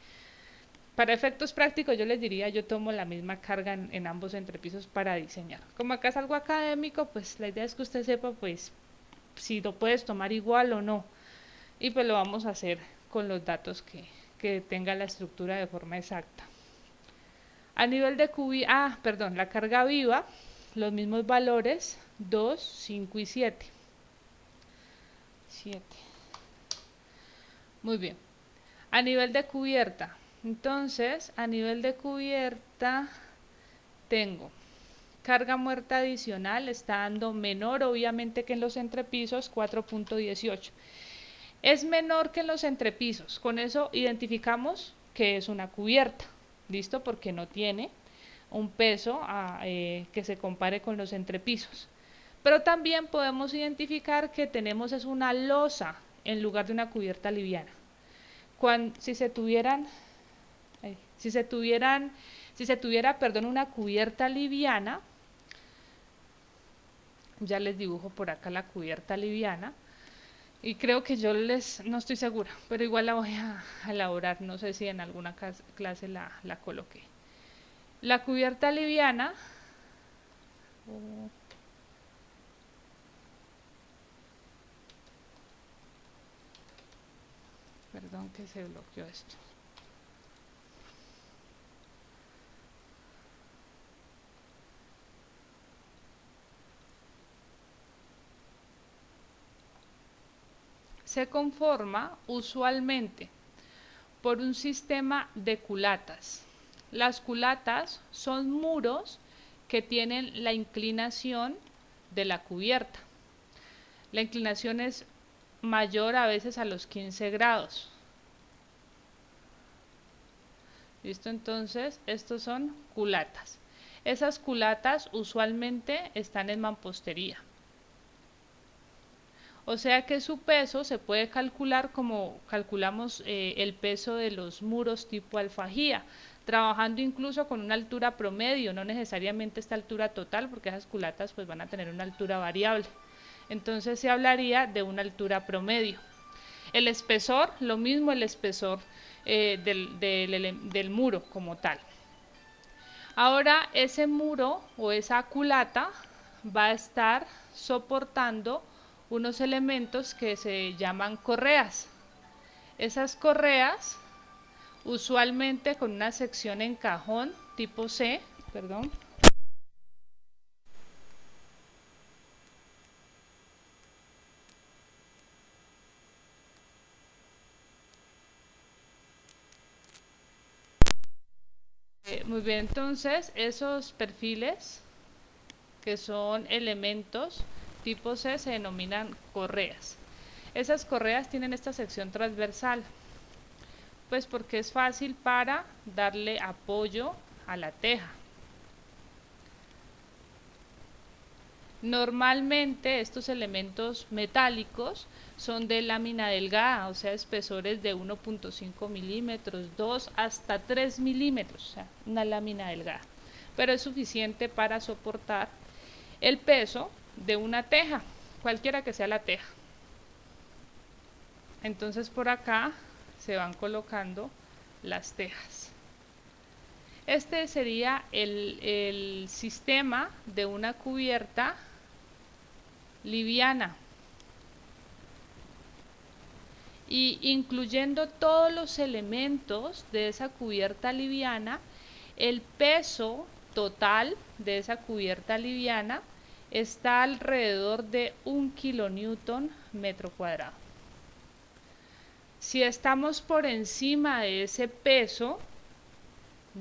Para efectos prácticos, yo les diría, yo tomo la misma carga en ambos entrepisos para diseñar. Como acá es algo académico, pues la idea es que usted sepa, pues, si lo puedes tomar igual o no. Y pues lo vamos a hacer con los datos que tenga la estructura de forma exacta. A nivel de la carga viva, los mismos valores, 2, 5 y 7. 7. Muy bien. A nivel de cubierta, entonces, a nivel de cubierta tengo carga muerta adicional, está dando menor obviamente que en los entrepisos, 4.18. Es menor que en los entrepisos, con eso identificamos que es una cubierta, ¿listo? Porque no tiene un peso que se compare con los entrepisos. Pero también podemos identificar que tenemos es una losa en lugar de una cubierta liviana. Si se tuviera, una cubierta liviana, ya les dibujo por acá la cubierta liviana, y creo que no estoy segura, pero igual la voy a elaborar, no sé si en alguna clase la coloqué. La cubierta liviana, perdón que se bloqueó esto. Se conforma usualmente por un sistema de culatas. Las culatas son muros que tienen la inclinación de la cubierta. La inclinación es mayor a veces a los 15 grados. ¿Listo? Entonces, estos son culatas. Esas culatas usualmente están en mampostería. O sea que su peso se puede calcular como calculamos el peso de los muros tipo alfajía, trabajando incluso con una altura promedio, no necesariamente esta altura total, porque esas culatas pues van a tener una altura variable. Entonces se hablaría de una altura promedio. El espesor, lo mismo el espesor del muro como tal. Ahora ese muro o esa culata va a estar soportando unos elementos que se llaman correas. Esas correas, usualmente con una sección en cajón tipo C, perdón. Muy bien, entonces esos perfiles que son elementos tipo C, se denominan correas. Esas correas tienen esta sección transversal, pues porque es fácil para darle apoyo a la teja. Normalmente estos elementos metálicos son de lámina delgada, o sea, espesores de 1.5 milímetros, 2 hasta 3 milímetros, o sea, una lámina delgada. Pero es suficiente para soportar el peso de una teja, cualquiera que sea la teja. Entonces por acá se van colocando las tejas. Este sería el sistema de una cubierta liviana. Y incluyendo todos los elementos de esa cubierta liviana, el peso total de esa cubierta liviana está alrededor de 1 kilonewton metro cuadrado. Si estamos por encima de ese peso,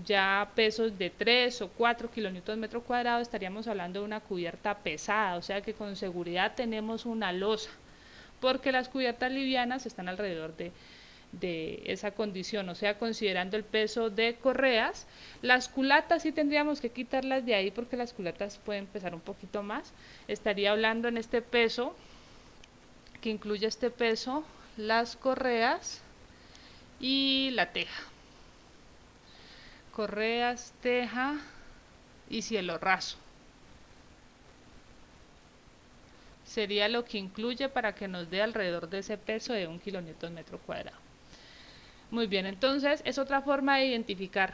ya pesos de 3 o 4 kilonewton metro cuadrado, estaríamos hablando de una cubierta pesada, o sea que con seguridad tenemos una losa, porque las cubiertas livianas están alrededor de esa condición, o sea, considerando el peso de correas. Las culatas sí tendríamos que quitarlas de ahí porque las culatas pueden pesar un poquito más. Estaría hablando en este peso, que incluye este peso, las correas y la teja. Correas, teja y cielo raso. Sería lo que incluye para que nos dé alrededor de ese peso de 1 kilonewton metro cuadrado. Muy bien, entonces es otra forma de identificar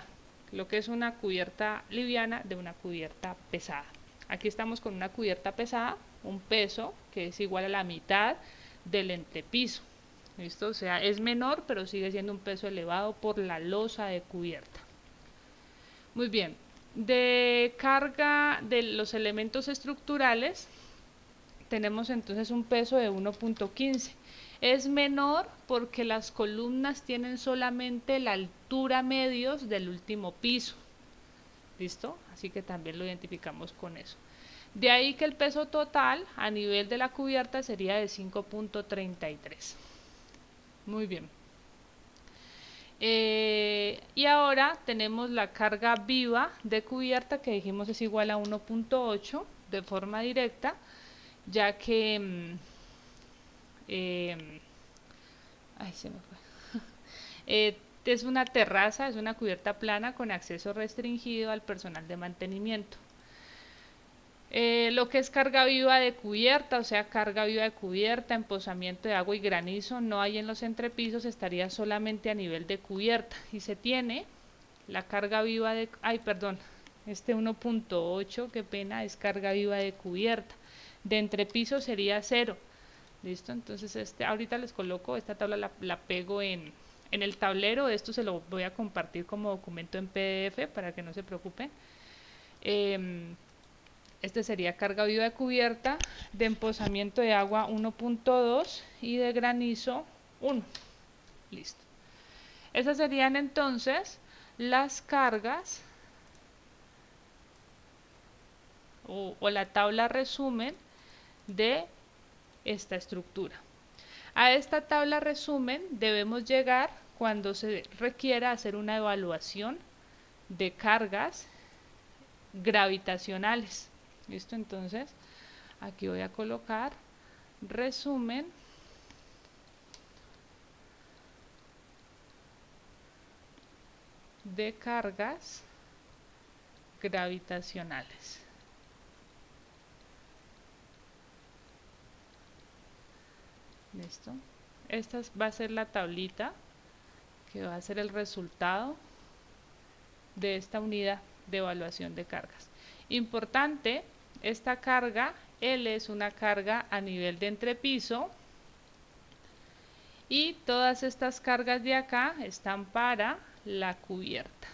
lo que es una cubierta liviana de una cubierta pesada. Aquí estamos con una cubierta pesada, un peso que es igual a la mitad del entrepiso. ¿Listo? O sea, es menor, pero sigue siendo un peso elevado por la losa de cubierta. Muy bien, de carga de los elementos estructurales tenemos entonces un peso de 1.15. Es menor porque las columnas tienen solamente la altura medios del último piso. ¿Listo? Así que también lo identificamos con eso. De ahí que el peso total a nivel de la cubierta sería de 5.33. Muy bien. Y ahora tenemos la carga viva de cubierta que dijimos es igual a 1.8 de forma directa, ya que ay, se me fue. Es una terraza, es una cubierta plana con acceso restringido al personal de mantenimiento. Lo que es carga viva de cubierta, o sea, carga viva de cubierta, empozamiento de agua y granizo, no hay en los entrepisos, estaría solamente a nivel de cubierta. Y se tiene la carga viva de, ay, perdón, este 1.8, qué pena, es carga viva de cubierta. De entrepiso sería 0. ¿Listo? Entonces, ahorita les coloco, esta tabla la pego en el tablero, esto se lo voy a compartir como documento en PDF para que no se preocupen. Este sería carga viva de cubierta, de empozamiento de agua 1.2 y de granizo 1. Listo. Esas serían entonces las cargas o la tabla resumen de esta estructura. A esta tabla resumen debemos llegar cuando se requiera hacer una evaluación de cargas gravitacionales. ¿Listo? Entonces, aquí voy a colocar resumen de cargas gravitacionales. ¿Listo? Esta va a ser la tablita que va a ser el resultado de esta unidad de evaluación de cargas. Importante, esta carga L es una carga a nivel de entrepiso y todas estas cargas de acá están para la cubierta.